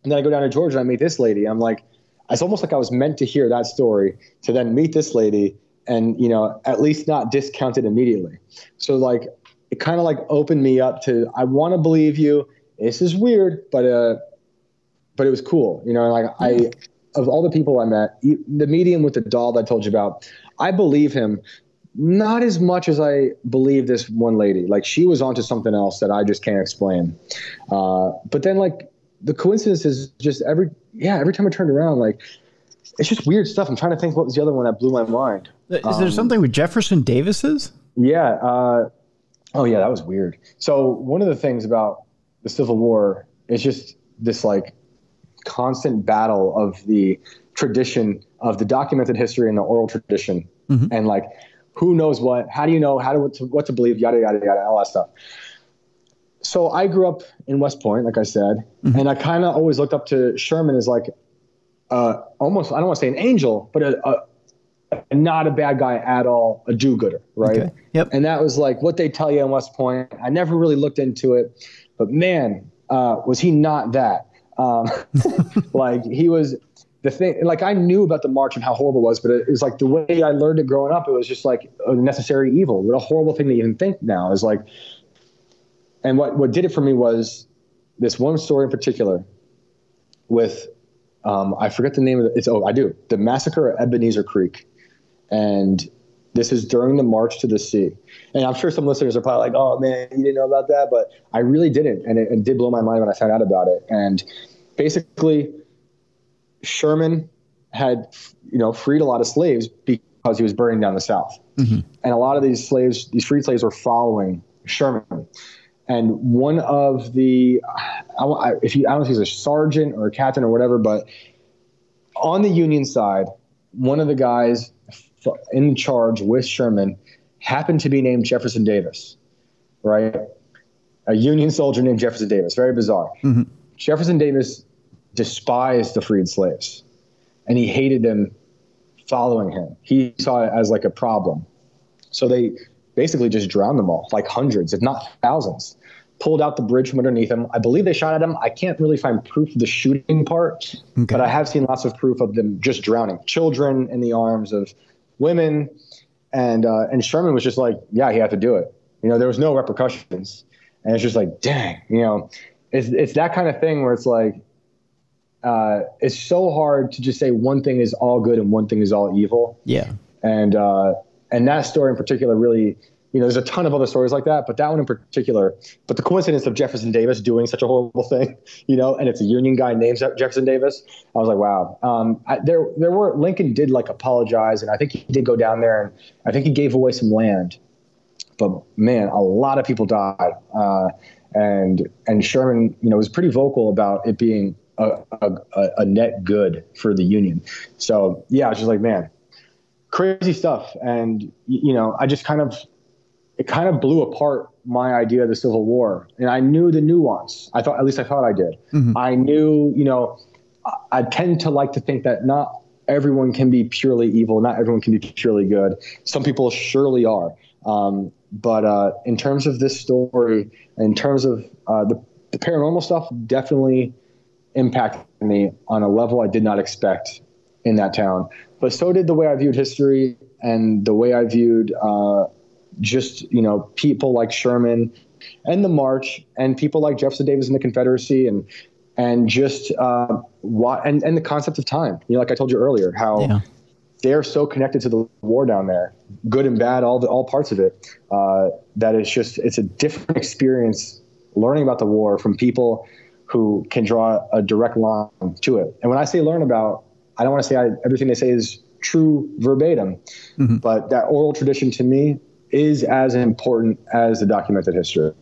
And then I go down to Georgia and I meet this lady. I'm like, it's almost like I was meant to hear that story to then meet this lady and, you know, at least not discount it immediately. So like, it kind of like opened me up to, I want to believe you. This is weird, but it was cool. You know, like of all the people I met, the medium with the doll that I told you about, I believe him. Not as much as I believe this one lady. Like, she was onto something else that I just can't explain. But then, like, the coincidence is just every time I turned around, like, it's just weird stuff. I'm trying to think what was the other one that blew my mind. Is there something with Jefferson Davis's? Yeah. Oh, yeah, that was weird. So one of the things about the Civil War is just this, like, constant battle of the tradition of the documented history and the oral tradition. Mm-hmm. And, like, who knows what, how do you know what to believe, yada, yada, yada, all that stuff. So I grew up in West Point, like I said, mm-hmm. and I kind of always looked up to Sherman as like almost, I don't want to say an angel, but not a bad guy at all, a do-gooder, right? Okay. Yep. And that was like what they tell you in West Point. I never really looked into it, but man, was he not that? Like, he was the thing. Like, I knew about the march and how horrible it was, but it was like the way I learned it growing up, it was just like a necessary evil. What a horrible thing to even think now is like. And what did it for me was this one story in particular with, I forget the name of it. I do. The Massacre at Ebenezer Creek. And this is during the March to the Sea. And I'm sure some listeners are probably like, oh man, you didn't know about that. But I really didn't. And it did blow my mind when I found out about it. And basically, Sherman had, you know, freed a lot of slaves because he was burning down the South. Mm-hmm. And a lot of these slaves, these freed slaves, were following Sherman. And one of the, I don't know if he's a sergeant or a captain or whatever, but on the Union side, one of the guys in charge with Sherman happened to be named Jefferson Davis, right? A Union soldier named Jefferson Davis. Very bizarre. Mm-hmm. Jefferson Davis despised the freed slaves, and he hated them following him. He saw it as like a problem. So they basically just drowned them all, like hundreds, if not thousands, pulled out the bridge from underneath them. I believe they shot at them. I can't really find proof of the shooting part, okay, but I have seen lots of proof of them just drowning children in the arms of women. And Sherman was just like, yeah, he had to do it. You know, there was no repercussions. And it's just like, dang, you know, it's that kind of thing where it's like, it's so hard to just say one thing is all good and one thing is all evil. Yeah. And that story in particular really, you know, there's a ton of other stories like that, but that one in particular, but the coincidence of Jefferson Davis doing such a horrible thing, you know, and it's a Union guy named Jefferson Davis, I was like, wow. Lincoln did like apologize, and I think he did go down there, and I think he gave away some land, but man, a lot of people died. And Sherman, you know, was pretty vocal about it being a net good for the Union. So yeah, I was just like, man, crazy stuff. And, you know, it kind of blew apart my idea of the Civil War. And I knew the nuance. At least I thought I did. Mm-hmm. I knew, you know, I tend to like to think that not everyone can be purely evil. Not everyone can be purely good. Some people surely are. But in terms of this story, in terms of the paranormal stuff, definitely impacted me on a level I did not expect in that town. But so did the way I viewed history and the way I viewed just, you know, people like Sherman and the March and people like Jefferson Davis and the Confederacy and just and the concept of time. You know, like I told you earlier, how they're so connected to the war down there, good and bad, all parts of it, that it's a different experience learning about the war from people who can draw a direct line to it. And when I say learn about, I don't want to say everything they say is true verbatim, mm-hmm, but that oral tradition to me is as important as the documented history.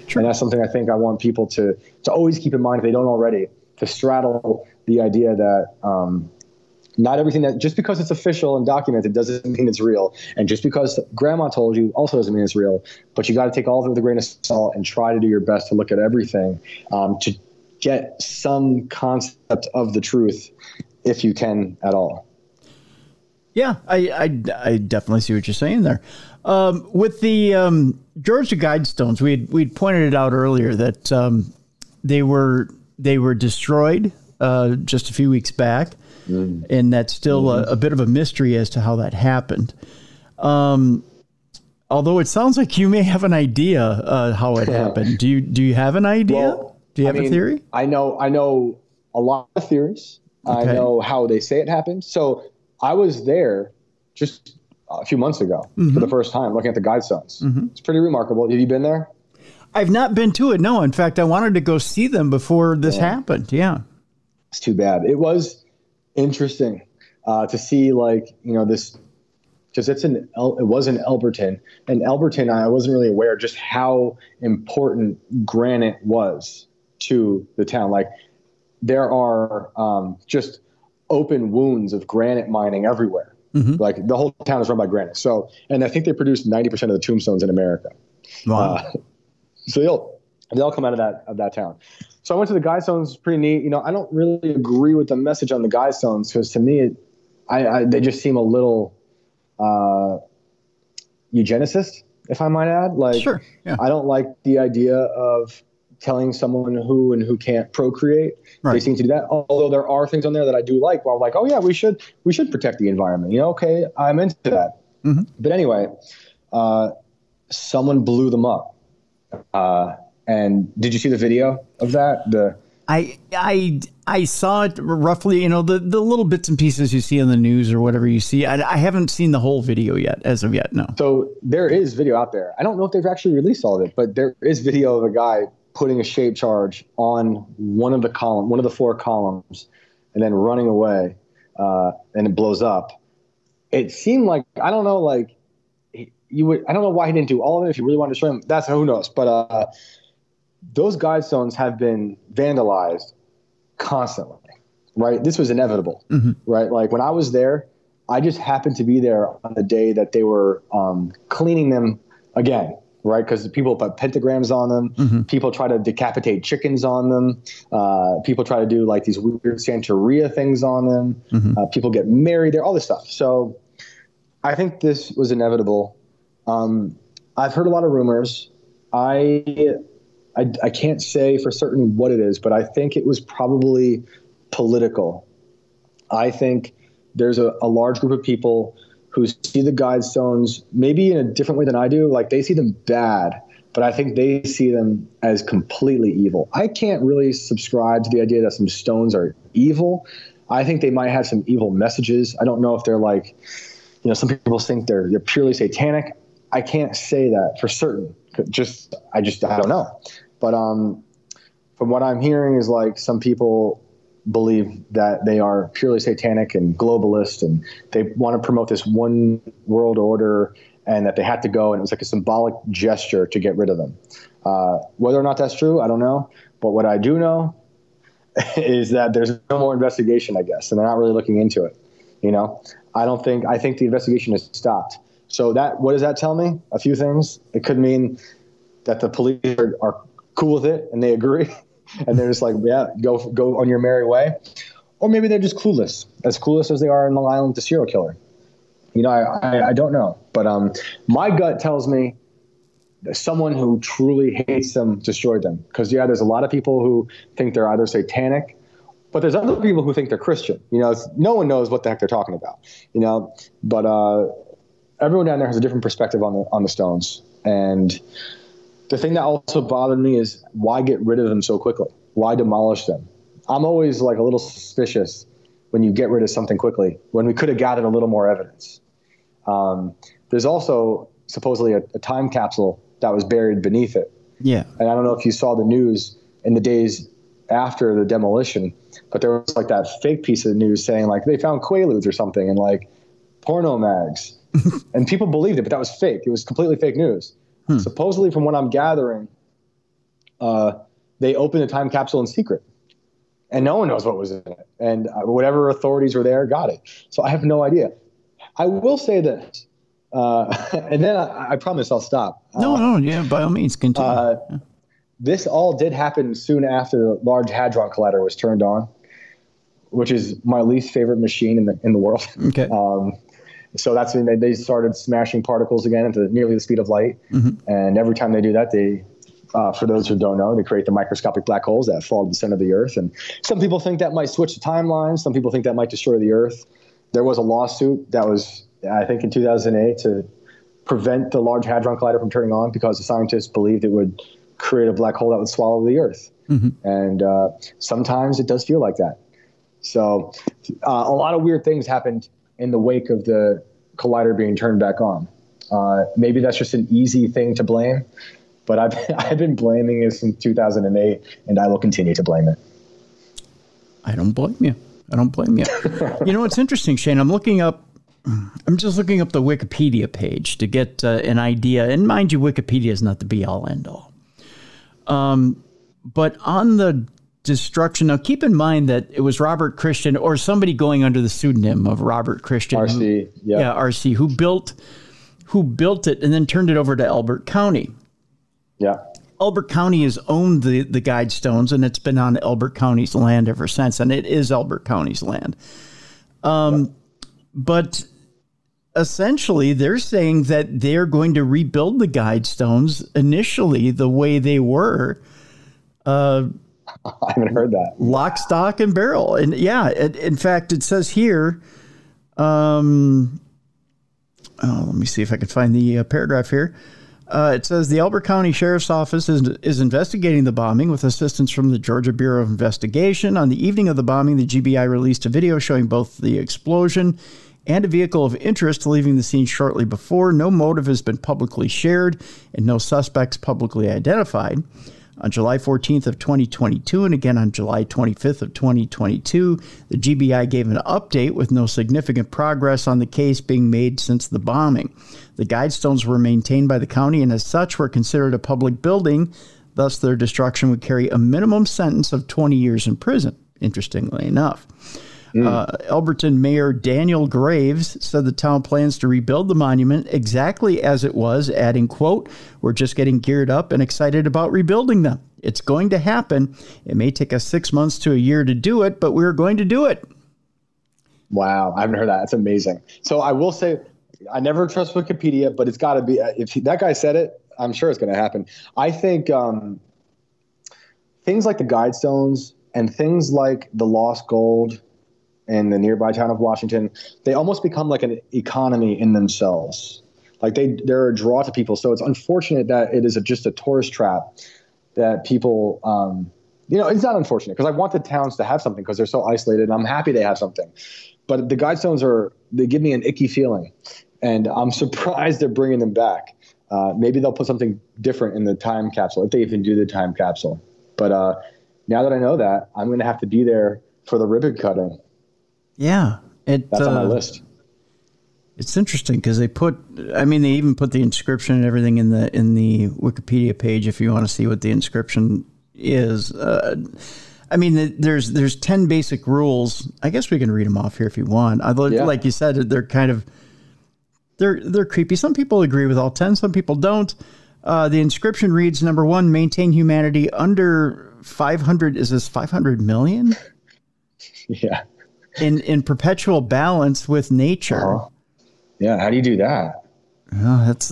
True. And that's something I think I want people to always keep in mind, if they don't already, to straddle the idea that not everything that, just because it's official and documented doesn't mean it's real. And just because grandma told you also doesn't mean it's real. But you got to take all of it with a grain of salt and try to do your best to look at everything to get some concept of the truth, if you can at all. Yeah, I definitely see what you're saying there. With the Georgia Guidestones, we'd pointed it out earlier that they were destroyed just a few weeks back, and that's still a bit of a mystery as to how that happened. Although it sounds like you may have an idea how it happened. Do you have an idea? Well, do you have a theory? I know a lot of theories. Okay. I know how they say it happened. So I was there just a few months ago for the first time looking at the guide stones. It's pretty remarkable. Have you been there? I've not been to it. No. In fact, I wanted to go see them before this happened. Yeah. It's too bad. It was interesting to see, like, this, because it was in Elberton, and Elberton, I wasn't really aware just how important granite was to the town. Like, there are just open wounds of granite mining everywhere. Like, the whole town is run by granite. So, and I think they produce 90% of the tombstones in America. Wow. So they all come out of that town. So I went to the guide stones. Pretty neat. I don't really agree with the message on the guide stones, because to me, they just seem a little eugenicist, if I might add. Like, sure, yeah. I don't like the idea of telling someone who and who can't procreate. Right. They seem to do that. Although there are things on there that I do like. Well, I'm like, oh yeah, we should protect the environment. Okay, I'm into that. But anyway, someone blew them up. And did you see the video of that? I saw it roughly, the little bits and pieces you see on the news or whatever you see. I haven't seen the whole video yet, as of yet, no. So there is video out there. I don't know if they've actually released all of it, but there is video of a guy putting a shape charge on one of the 4 columns, and then running away, and it blows up. It seemed like, I don't know, like, I don't know why he didn't do all of it. If you really wanted to show him, that's, who knows. But those guide stones have been vandalized constantly, right? This was inevitable, right? Like, when I was there, I just happened to be there on the day that they were cleaning them again, right? Because people put pentagrams on them. People try to decapitate chickens on them. People try to do, like, these weird Santeria things on them. People get married there, all this stuff. So I think this was inevitable. I've heard a lot of rumors. I can't say for certain what it is, but I think it was probably political. I think there's a large group of people who see the guide stones maybe in a different way than I do. Like, they see them bad, but I think they see them as completely evil. I can't really subscribe to the idea that some stones are evil. I think they might have some evil messages. I don't know if they're like, some people think they're purely satanic. I can't say that for certain. I don't know. But from what I'm hearing is, like, some people believe that they are purely satanic and globalist, and they want to promote this one world order, and that they had to go, and it was like a symbolic gesture to get rid of them. Whether or not that's true, I don't know. But what I do know is that there's no more investigation, I guess, and they're not really looking into it. I think the investigation has stopped. So what does that tell me? A few things. It could mean that the police are cool with it and they agree, and they're just like, yeah, go on your merry way. Or maybe they're just clueless as they are in Long Island with the serial killer. I don't know. But my gut tells me that someone who truly hates them destroyed them. Because, there's a lot of people who think they're either satanic, but there's other people who think they're Christian. No one knows what the heck they're talking about. But everyone down there has a different perspective on the stones. And the thing that also bothered me is, why get rid of them so quickly? Why demolish them? I'm always, like, a little suspicious when you get rid of something quickly, when we could have gathered a little more evidence. There's also supposedly a time capsule that was buried beneath it. Yeah. And I don't know if you saw the news in the days after the demolition, but there was, like, that fake piece of news saying, like, they found Quaaludes or something and, like, porno mags. And people believed it, but that was fake. It was completely fake news. Supposedly, from what I'm gathering, they opened a time capsule in secret, and no one knows what was in it. And whatever authorities were there got it. So I have no idea. I will say this, and then I promise I'll stop. Yeah, by all means, continue. This all did happen soon after the Large Hadron Collider was turned on, which is my least favorite machine in the world. Okay. So that's when they started smashing particles again at nearly the speed of light. And every time they do that, they For those who don't know, they create the microscopic black holes that fall to the center of the Earth. And some people think that might switch the timeline. Some people think that might destroy the Earth. There was a lawsuit that was, I think, in 2008 to prevent the Large Hadron Collider from turning on because the scientists believed it would create a black hole that would swallow the Earth. And sometimes it does feel like that. So a lot of weird things happened in the wake of the collider being turned back on. Maybe that's just an easy thing to blame, but I've been blaming it since 2008, and I will continue to blame it. I don't blame you. I don't blame you. You know, it's interesting, Shane. I'm just looking up the Wikipedia page to get an idea. And mind you, Wikipedia is not the be-all, end-all. But on the destruction, now keep in mind that it was Robert Christian, or somebody going under the pseudonym of Robert Christian. RC, yeah, RC, who built it and then turned it over to Elbert County. Yeah. Elbert County has owned the Guidestones, and it's been on Elbert County's land ever since, and it is Elbert County's land. But essentially, they're saying that they're going to rebuild the Guidestones initially the way they were. I haven't heard that. Lock, stock, and barrel. And yeah, in fact, it says here, let me see if I can find the paragraph here. It says the Elbert County Sheriff's Office is investigating the bombing with assistance from the Georgia Bureau of Investigation. On the evening of the bombing, the GBI released a video showing both the explosion and a vehicle of interest leaving the scene shortly before. No motive has been publicly shared and no suspects publicly identified. On July 14th of 2022 and again on July 25th of 2022, the GBI gave an update with no significant progress on the case being made since the bombing. The Guidestones were maintained by the county and as such were considered a public building. Thus, their destruction would carry a minimum sentence of 20 years in prison, interestingly enough. Elberton Mayor Daniel Graves said the town plans to rebuild the monument exactly as it was, adding, quote, "We're just getting geared up and excited about rebuilding them. It's going to happen. It may take us 6 months to a year to do it, but we're going to do it." Wow. I haven't heard that. That's amazing. So I will say, I never trust Wikipedia, but it's got to be, if that guy said it, I'm sure it's going to happen. I think things like the Guidestones and things like the lost gold in the nearby town of Washington, they almost become like an economy in themselves. Like they're a draw to people. So it's unfortunate that it is just a tourist trap that people, it's not unfortunate because I want the towns to have something because they're so isolated and I'm happy they have something. But the Guidestones they give me an icky feeling and I'm surprised they're bringing them back. Maybe they'll put something different in the time capsule if they even do the time capsule. But now that I know that, I'm going to have to be there for the ribbon cutting. Yeah. That's on my list. It's interesting because they even put the inscription and everything in the Wikipedia page if you want to see what the inscription is. There's 10 basic rules. I guess we can read them off here if you want. Like you said, they're kind of, they're creepy. Some people agree with all 10, some people don't. The inscription reads, number 1, maintain humanity under 500. Is this 500 million? Yeah. In perpetual balance with nature. Yeah, how do you do that? Oh, that's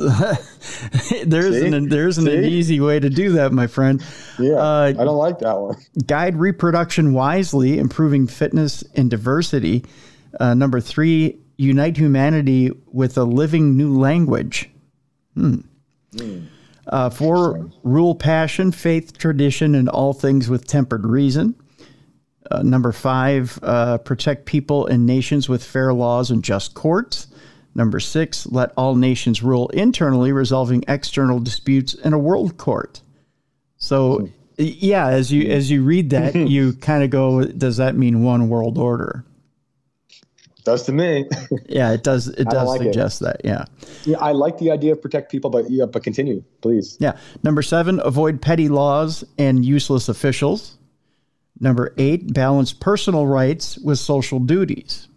there isn't an easy way to do that, my friend. Yeah, I don't like that one. Guide reproduction wisely, improving fitness and diversity. Number 3, unite humanity with a living new language. 4, rule passion, faith, tradition, and all things with tempered reason. Number 5, protect people and nations with fair laws and just courts. Number 6, let all nations rule internally, resolving external disputes in a world court. So, yeah, as you read that, you kind of go, does that mean one world order? Does to me. Yeah, it does. It does suggest that. Yeah. Yeah, I like the idea of protect people, but continue, please. Yeah. Number 7, avoid petty laws and useless officials. Number 8, balance personal rights with social duties.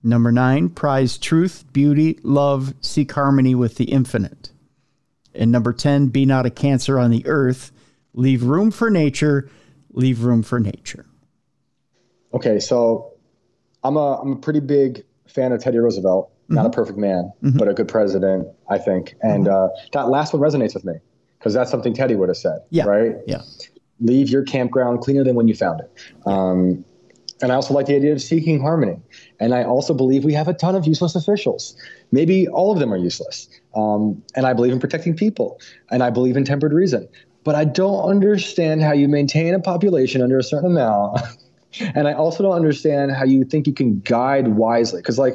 Number 9, prize truth, beauty, love, seek harmony with the infinite. And number 10, be not a cancer on the earth. Leave room for nature. Leave room for nature. Okay, so I'm a pretty big fan of Teddy Roosevelt. Not a perfect man, but a good president, I think. And that last one resonates with me. because that's something Teddy would have said, Yeah. right? Yeah. Leave your campground cleaner than when you found it. And I also like the idea of seeking harmony. And I also believe we have a ton of useless officials. Maybe all of them are useless. And I believe in protecting people. And I believe in tempered reason. But I don't understand how you maintain a population under a certain amount. And I also don't understand how you think you can guide wisely. Because, like,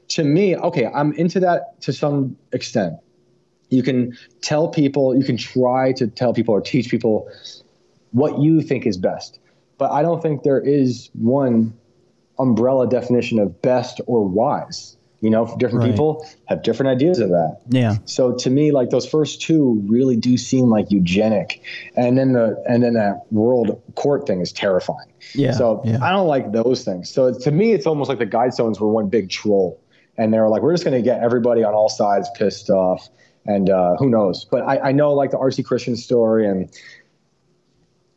to me, okay, I'm into that to some extent. You can tell people, you can try to tell people or teach people what you think is best. But I don't think there is one umbrella definition of best or wise. You know, different people have different ideas of that. Yeah. So to me, like, those first two really do seem like eugenic, and then that world court thing is terrifying. Yeah. So I don't like those things. So to me, it's almost like the Guidestones were one big troll, and they were like, we're just going to get everybody on all sides pissed off, and who knows? But I know, like, the R.C. Christian story, and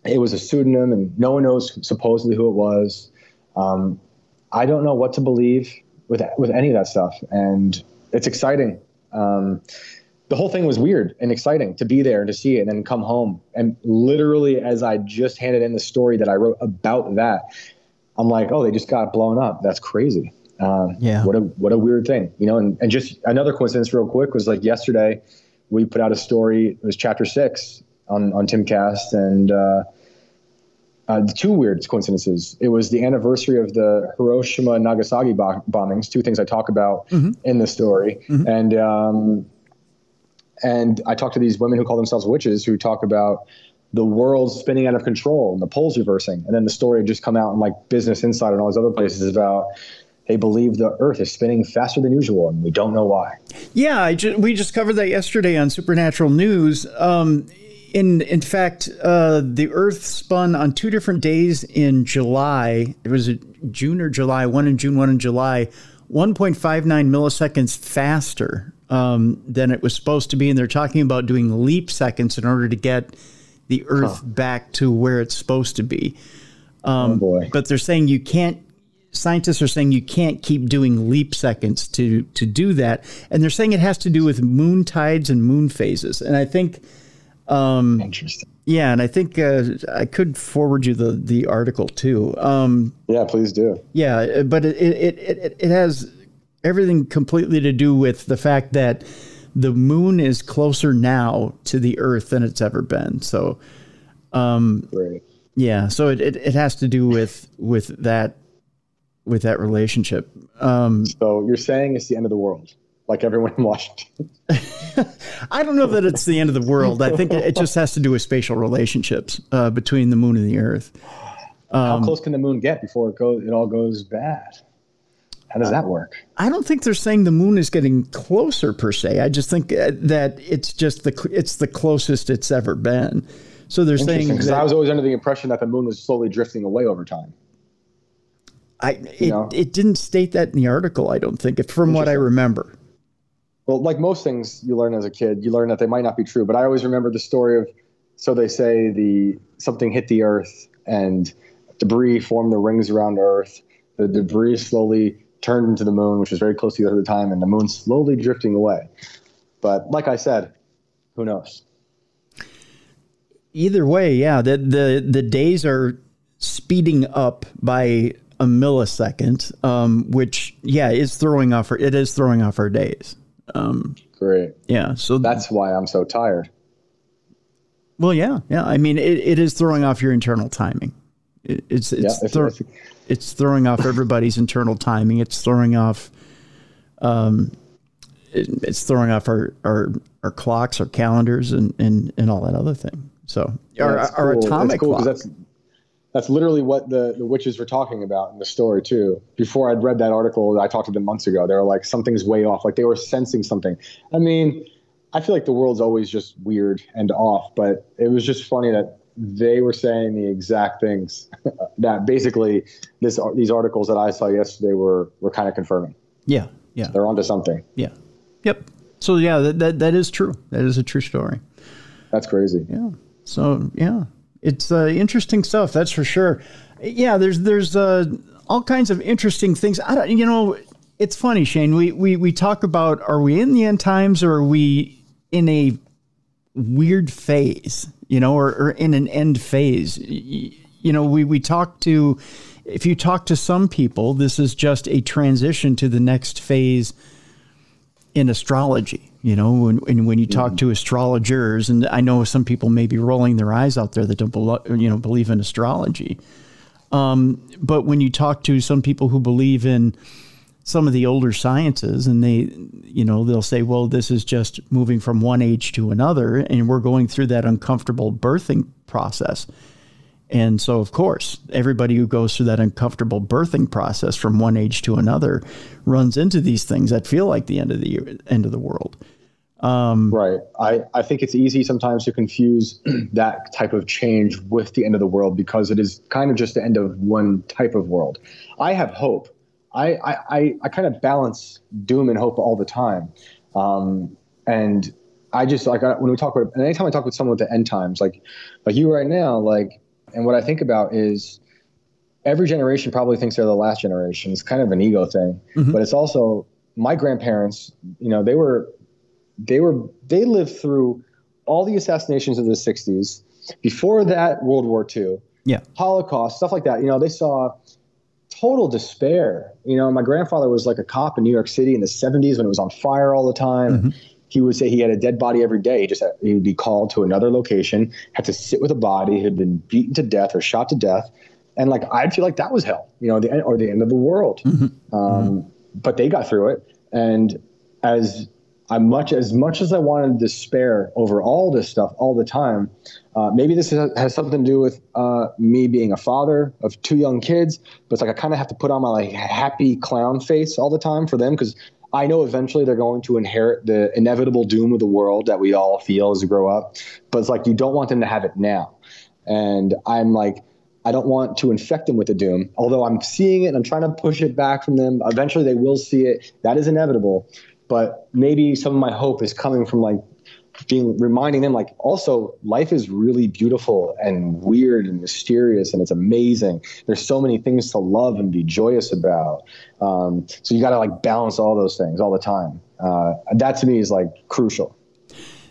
it was a pseudonym, and no one knows supposedly who it was. I don't know what to believe with any of that stuff, and it's exciting. The whole thing was weird and exciting to be there and to see it and then come home. And literally, as I just handed in the story that I wrote about that, I'm like, oh, they just got blown up. That's crazy. What a weird thing, you know. And just another coincidence real quick was, like, yesterday we put out a story. It was chapter 6 on Timcast, and the two weird coincidences. It was the anniversary of the Hiroshima and Nagasaki bombings, two things I talk about in the story. And I talked to these women who call themselves witches, who talk about the world spinning out of control and the poles reversing. And then the story had just come out in, like, Business Insider and all these other places about they believe the earth is spinning faster than usual, and we don't know why. Yeah, we just covered that yesterday on Supernatural News. In fact, the Earth spun on 2 different days in July. It was June or July, one in June, one in July, 1.59 milliseconds faster than it was supposed to be. And they're talking about doing leap seconds in order to get the Earth back to where it's supposed to be. Oh boy! But they're saying you can't. Scientists are saying you can't keep doing leap seconds to do that, and they're saying it has to do with moon tides and moon phases. And I think. Interesting. Yeah, and I think I could forward you the article too. Yeah, please do. Yeah, but it has everything completely to do with the fact that the moon is closer now to the Earth than it's ever been. So, great. Yeah, so it has to do with that relationship. So you're saying it's the end of the world, like everyone in Washington. I don't know that it's the end of the world. I think it just has to do with spatial relationships between the moon and the Earth. How close can the moon get before it all goes bad? How does that work? I don't think they're saying the moon is getting closer per se. I just think that it's just it's the closest it's ever been. So they're saying because I was always under the impression that the moon was slowly drifting away over time. It didn't state that in the article, I don't think, from what I remember. Well, like most things you learn as a kid, you learn that they might not be true. But I always remember the story of, so they say something hit the Earth and debris formed the rings around Earth. The debris slowly turned into the moon, which was very close to the Earth at the time, and the moon slowly drifting away. But like I said, who knows? Either way, yeah, the days are speeding up by a millisecond, which is throwing off our days. Great. Yeah. So that's why I'm so tired. Well, yeah. I mean, it is throwing off your internal timing. It's throwing off everybody's internal timing. It's throwing off, it's throwing off our clocks, our calendars, and all that other thing. So our atomic clock. That's literally what the witches were talking about in the story too. Before I'd read that article, I talked to them months ago. They were like, something's way off. Like they were sensing something. I mean, I feel like the world's always just weird and off, but it was just funny that they were saying the exact things that basically these articles that I saw yesterday were kind of confirming. Yeah. They're onto something. Yeah. Yep. So yeah, that is true. That is a true story. That's crazy. Yeah. So yeah. It's interesting stuff, that's for sure. Yeah, there's all kinds of interesting things. It's funny, Shane. We talk about, are we in the end times or are we in a weird phase, or in an end phase. We talk to, if you talk to some people, this is just a transition to the next phase in astrology. When you talk to astrologers, and I know some people may be rolling their eyes out there that don't believe in astrology. But when you talk to some people who believe in some of the older sciences, and they'll say, well, this is just moving from one age to another, and we're going through that uncomfortable birthing process. And so, of course, everybody who goes through that uncomfortable birthing process from one age to another runs into these things that feel like the end of the world. Right. I think it's easy sometimes to confuse that type of change with the end of the world, because it is kind of just the end of one type of world. I have hope. I kind of balance doom and hope all the time. And I just when we talk about, and anytime I talk with someone with the end times, like you right now, and what I think about is every generation probably thinks they're the last generation. It's kind of an ego thing, but it's also my grandparents, they lived through all the assassinations of the 60s. Before that, World War II, Holocaust, stuff like that. They saw total despair. My grandfather was like a cop in New York City in the 70s when it was on fire all the time. He would say he had a dead body every day. He would be called to another location, had to sit with a body who had been beaten to death or shot to death. And I'd feel like that was hell, the end of the world. But they got through it. And as much as I wanted to despair over all this stuff all the time, maybe this has something to do with me being a father of two young kids, but it's I kind of have to put on my happy clown face all the time for them, because I know eventually they're going to inherit the inevitable doom of the world that we all feel as we grow up. But it's you don't want them to have it now. And I'm I don't want to infect them with the doom, although I'm seeing it and I'm trying to push it back from them. Eventually they will see it. That is inevitable. But maybe some of my hope is coming from reminding them also life is really beautiful and weird and mysterious, and it's amazing. There's so many things to love and be joyous about. So you got to balance all those things all the time. That to me is crucial.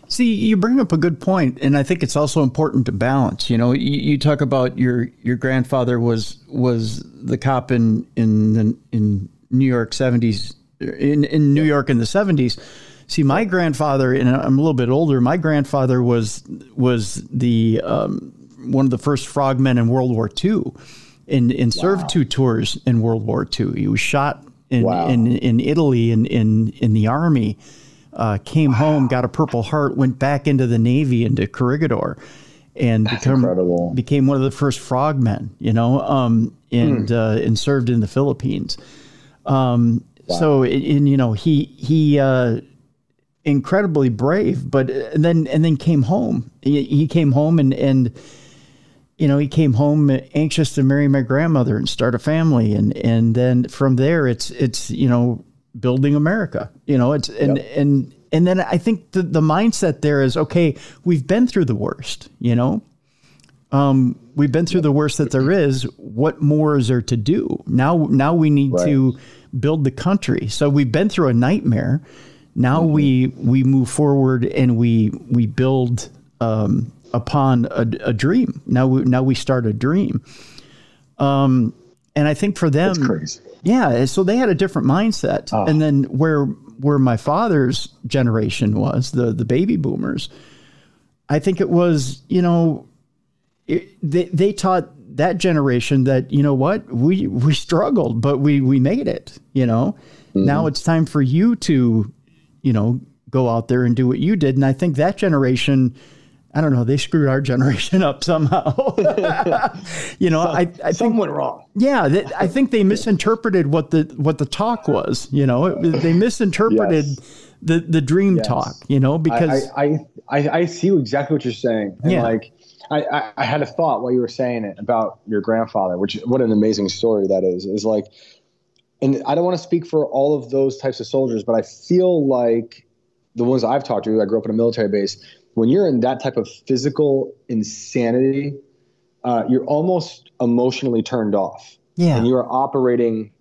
See, you bring up a good point, and I think it's also important to balance. You talk about your grandfather was the cop in New York 70s. In New York in the 70s. See, my grandfather, and I'm a little bit older, my grandfather was the one of the first frogmen in World War II and served 2 tours in World War II. He was shot in Italy in the army, came home, got a Purple Heart, went back into the Navy, into Corregidor, and became one of the first frogmen, and served in the Philippines. So, he incredibly brave, but and then came home. He came home and he came home anxious to marry my grandmother and start a family, and then from there it's building America. And then I think the mindset there is, okay, we've been through the worst. We've been through the worst that there is. What more is there to do? Now we need to build the country. So we've been through a nightmare. Now we move forward and we build upon a dream. Now we start a dream. And I think for them, it's crazy. Yeah. So they had a different mindset. And then where my father's generation was, the baby boomers, I think it was, they taught that generation that, we struggled, but we made it, Now it's time for you to, go out there and do what you did. And I think that generation, I don't know, they screwed our generation up somehow. I think something went wrong. Yeah. I think they misinterpreted what the talk was, they misinterpreted the dream talk, because I see exactly what you're saying. And I had a thought while you were saying it about your grandfather, what an amazing story that is and I don't want to speak for all of those types of soldiers, but I feel like the ones I've talked to, I grew up in a military base, when you're in that type of physical insanity, you're almost emotionally turned off. Yeah. And you are operating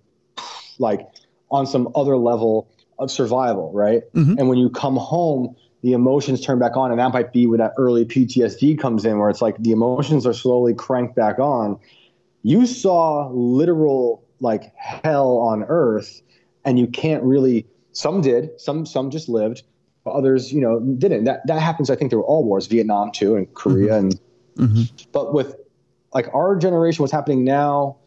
on some other level of survival, right? Mm-hmm. And when you come home, the emotions turn back on. And that might be where that early PTSD comes in, where it's like the emotions are slowly cranked back on. You saw literal like hell on earth, and you can't really, some did, some just lived, but others, you know, didn't. That happens, I think, through all wars, Vietnam too, and Korea. But with like our generation, what's happening now,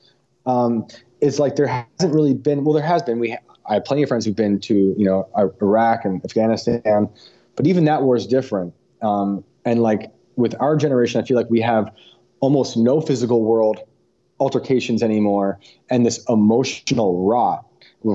is like there hasn't really been, well, there has been, I have plenty of friends who've been to, you know, Iraq and Afghanistan, but even that war is different. And like with our generation, I feel like we have almost no physical world altercations anymore, and this emotional rot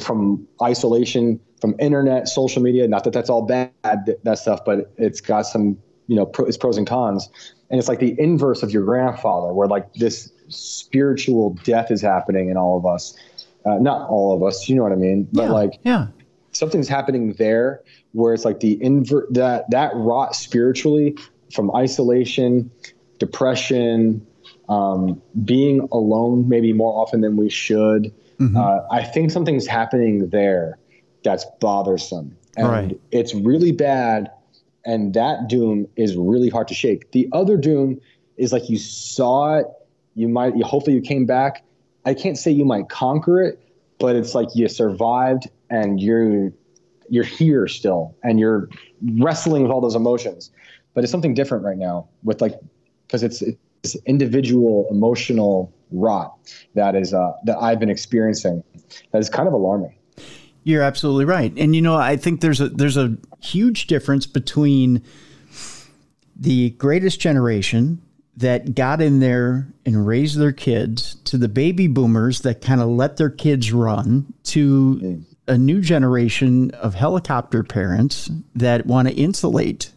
from isolation, from internet, social media. Not that that's all bad, that stuff, but it's got some, you know, it's pros and cons. And it's like the inverse of your grandfather, where like this spiritual death is happening in all of us. Not all of us, you know what I mean? But something's happening there where it's like the that rot spiritually from isolation, depression, being alone maybe more often than we should. I think something's happening there that's bothersome, and it's really bad. And that doom is really hard to shake. The other doom is like you saw it, hopefully you came back. I can't say you might conquer it, but it's like you survived and you're here still and you're wrestling with all those emotions. But it's something different right now with like, because it's individual emotional rot that I've been experiencing that is kind of alarming. You're absolutely right. And, you know, I think there's a huge difference between the greatest generation that got in there and raised their kids to the baby boomers that kind of let their kids run to a new generation of helicopter parents that want to insulate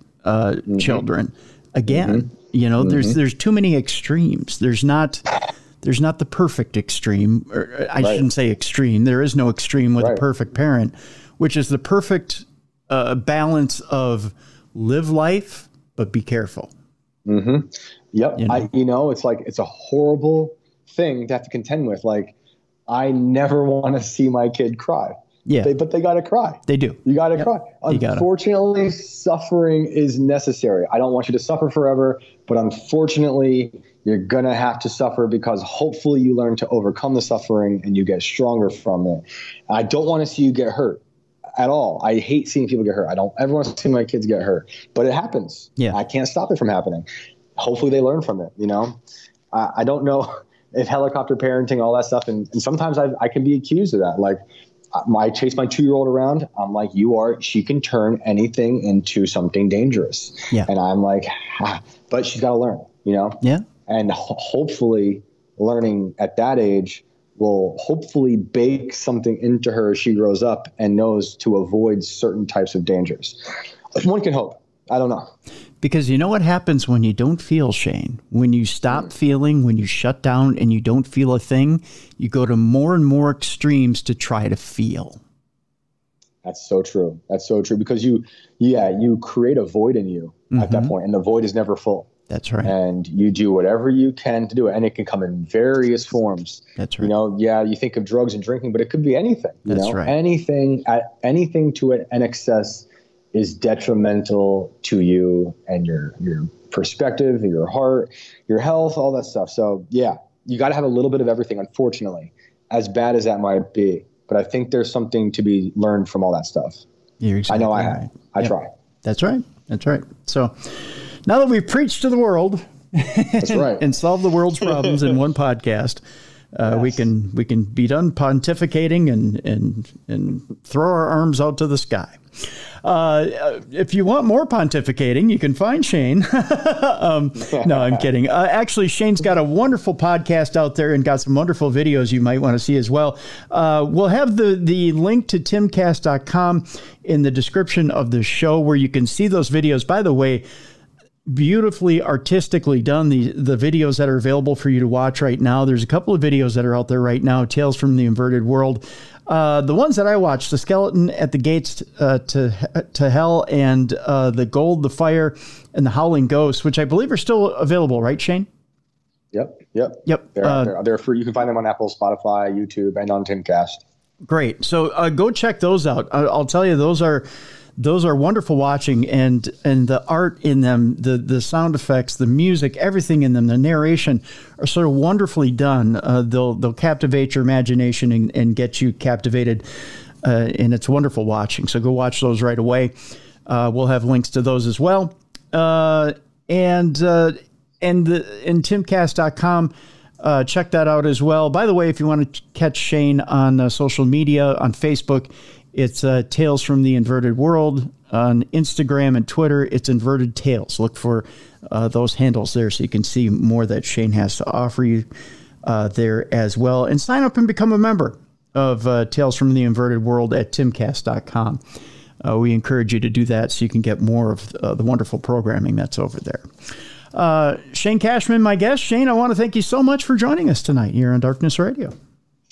children. Again, you know, there's too many extremes. There's not the perfect extreme, or I shouldn't say extreme. There is no extreme with a perfect parent, which is the perfect balance of live life, but be careful. Yep. You know, it's like, it's a horrible thing to have to contend with. Like, I never want to see my kid cry. But they got to cry. They do. You got to cry. Unfortunately, suffering is necessary. I don't want you to suffer forever, but unfortunately, you're going to have to suffer because hopefully you learn to overcome the suffering and you get stronger from it. I don't want to see you get hurt at all. I hate seeing people get hurt. I don't ever want to see my kids get hurt, but it happens. I can't stop it from happening. Hopefully they learn from it. You know, I don't know if helicopter parenting, all that stuff. And sometimes I can be accused of that. Like, I chase my 2-year-old around. I'm like, she can turn anything into something dangerous. And I'm like, but she's got to learn, you know? And hopefully learning at that age will hopefully bake something into her as she grows up and knows to avoid certain types of dangers. One can hope. I don't know. Because you know what happens when you don't feel, Shane? When you stop feeling, when you shut down and you don't feel a thing, you go to more and more extremes to try to feel. That's so true. That's so true. Because you create a void in you at that point, and the void is never full. That's right. And you do whatever you can to do it. And it can come in various forms. That's right. You know, you think of drugs and drinking, but it could be anything. That's right. Anything to an excess is detrimental to you and your perspective, your heart, your health, all that stuff. So you got to have a little bit of everything, unfortunately, as bad as that might be. But I think there's something to be learned from all that stuff. You're exactly right. I try. That's right. That's right. So now that we've preached to the world That's right. and solved the world's problems in one podcast, we can be done pontificating and throw our arms out to the sky. If you want more pontificating, you can find Shane. No, I'm kidding. Actually, Shane's got a wonderful podcast out there and got some wonderful videos you might want to see as well. We'll have the link to timcast.com in the description of the show where you can see those videos. By the way, beautifully artistically done, the videos that are available for you to watch right now. There's a couple of videos that are out there right now, Tales from the Inverted World. The ones that I watched, The Skeleton at the Gates to Hell, and The Gold, the Fire, and The Howling Ghost, which I believe are still available, right, Shane? Yep. They're out there. They're free. You can find them on Apple, Spotify, YouTube, and on Timcast. Great. So go check those out. I'll tell you, those are Those are wonderful watching, and the art in them, the sound effects, the music, everything in them, the narration are sort of wonderfully done. They'll captivate your imagination and get you captivated, and it's wonderful watching. So go watch those right away. We'll have links to those as well. And timcast.com. Check that out as well. By the way, if you want to catch Shane on social media, on Facebook, it's Tales from the Inverted World. On Instagram and Twitter, it's Inverted Tales. Look for those handles there so you can see more that Shane has to offer you there as well. And sign up and become a member of Tales from the Inverted World at timcast.com. We encourage you to do that so you can get more of the wonderful programming that's over there. Shane Cashman, my guest. Shane, I want to thank you so much for joining us tonight here on Darkness Radio.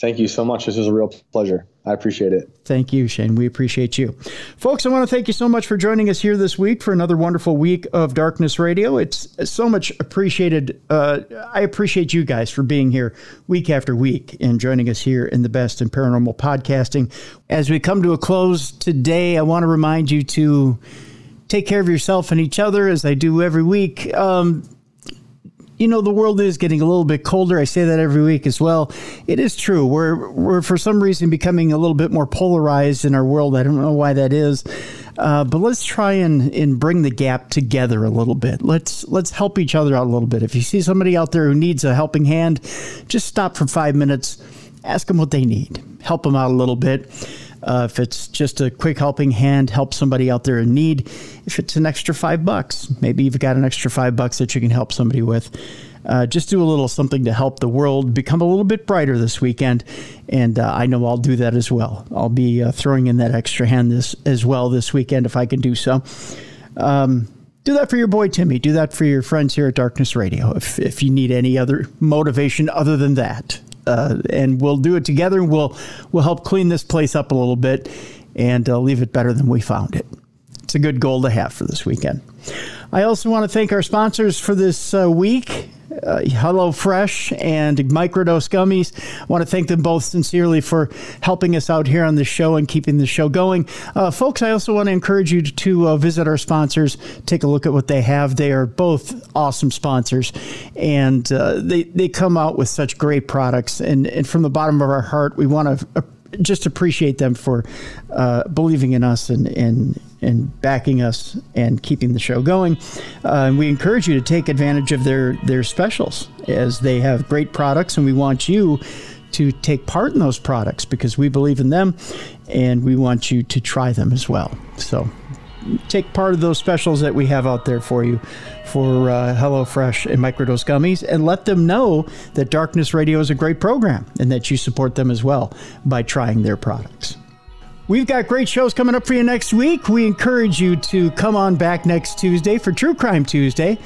Thank you so much. This was a real pleasure. I appreciate it. Thank you, Shane. We appreciate you. Folks, I want to thank you so much for joining us here this week for another wonderful week of Darkness Radio. It's so much appreciated. I appreciate you guys for being here week after week and joining us here in the best in paranormal podcasting. As we come to a close today, I want to remind you to take care of yourself and each other, as I do every week. You know, the world is getting a little bit colder. I say that every week as well. It is true. We're for some reason becoming a little bit more polarized in our world. I don't know why that is. But let's try and bring the gap together a little bit. Let's help each other out a little bit. If you see somebody out there who needs a helping hand, just stop for 5 minutes. Ask them what they need. Help them out a little bit. If it's just a quick helping hand, help somebody out there in need. If it's an extra $5, maybe you've got an extra $5 that you can help somebody with. Just do a little something to help the world become a little bit brighter this weekend. And I know I'll do that as well. I'll be throwing in that extra hand as well this weekend if I can do so. Do that for your boy Timmy. Do that for your friends here at Darkness Radio if you need any other motivation other than that. And we'll do it together, and we'll help clean this place up a little bit and leave it better than we found it. It's a good goal to have for this weekend. I also want to thank our sponsors for this week, HelloFresh and Microdose Gummies. I want to thank them both sincerely for helping us out here on the show and keeping the show going. Folks, I also want to encourage you to visit our sponsors, take a look at what they have. They are both awesome sponsors, and they come out with such great products. And from the bottom of our heart, we want to just appreciate them for believing in us and backing us and keeping the show going. And we encourage you to take advantage of their specials, as they have great products, and we want you to take part in those products because we believe in them and we want you to try them as well. So take part of those specials that we have out there for you for HelloFresh and Microdose Gummies, and let them know that Darkness Radio is a great program and that you support them as well by trying their products. We've got great shows coming up for you next week. We encourage you to come on back next Tuesday for True Crime Tuesday,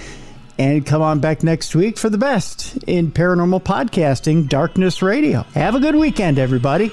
and come on back next week for the best in paranormal podcasting, Darkness Radio. Have a good weekend, everybody.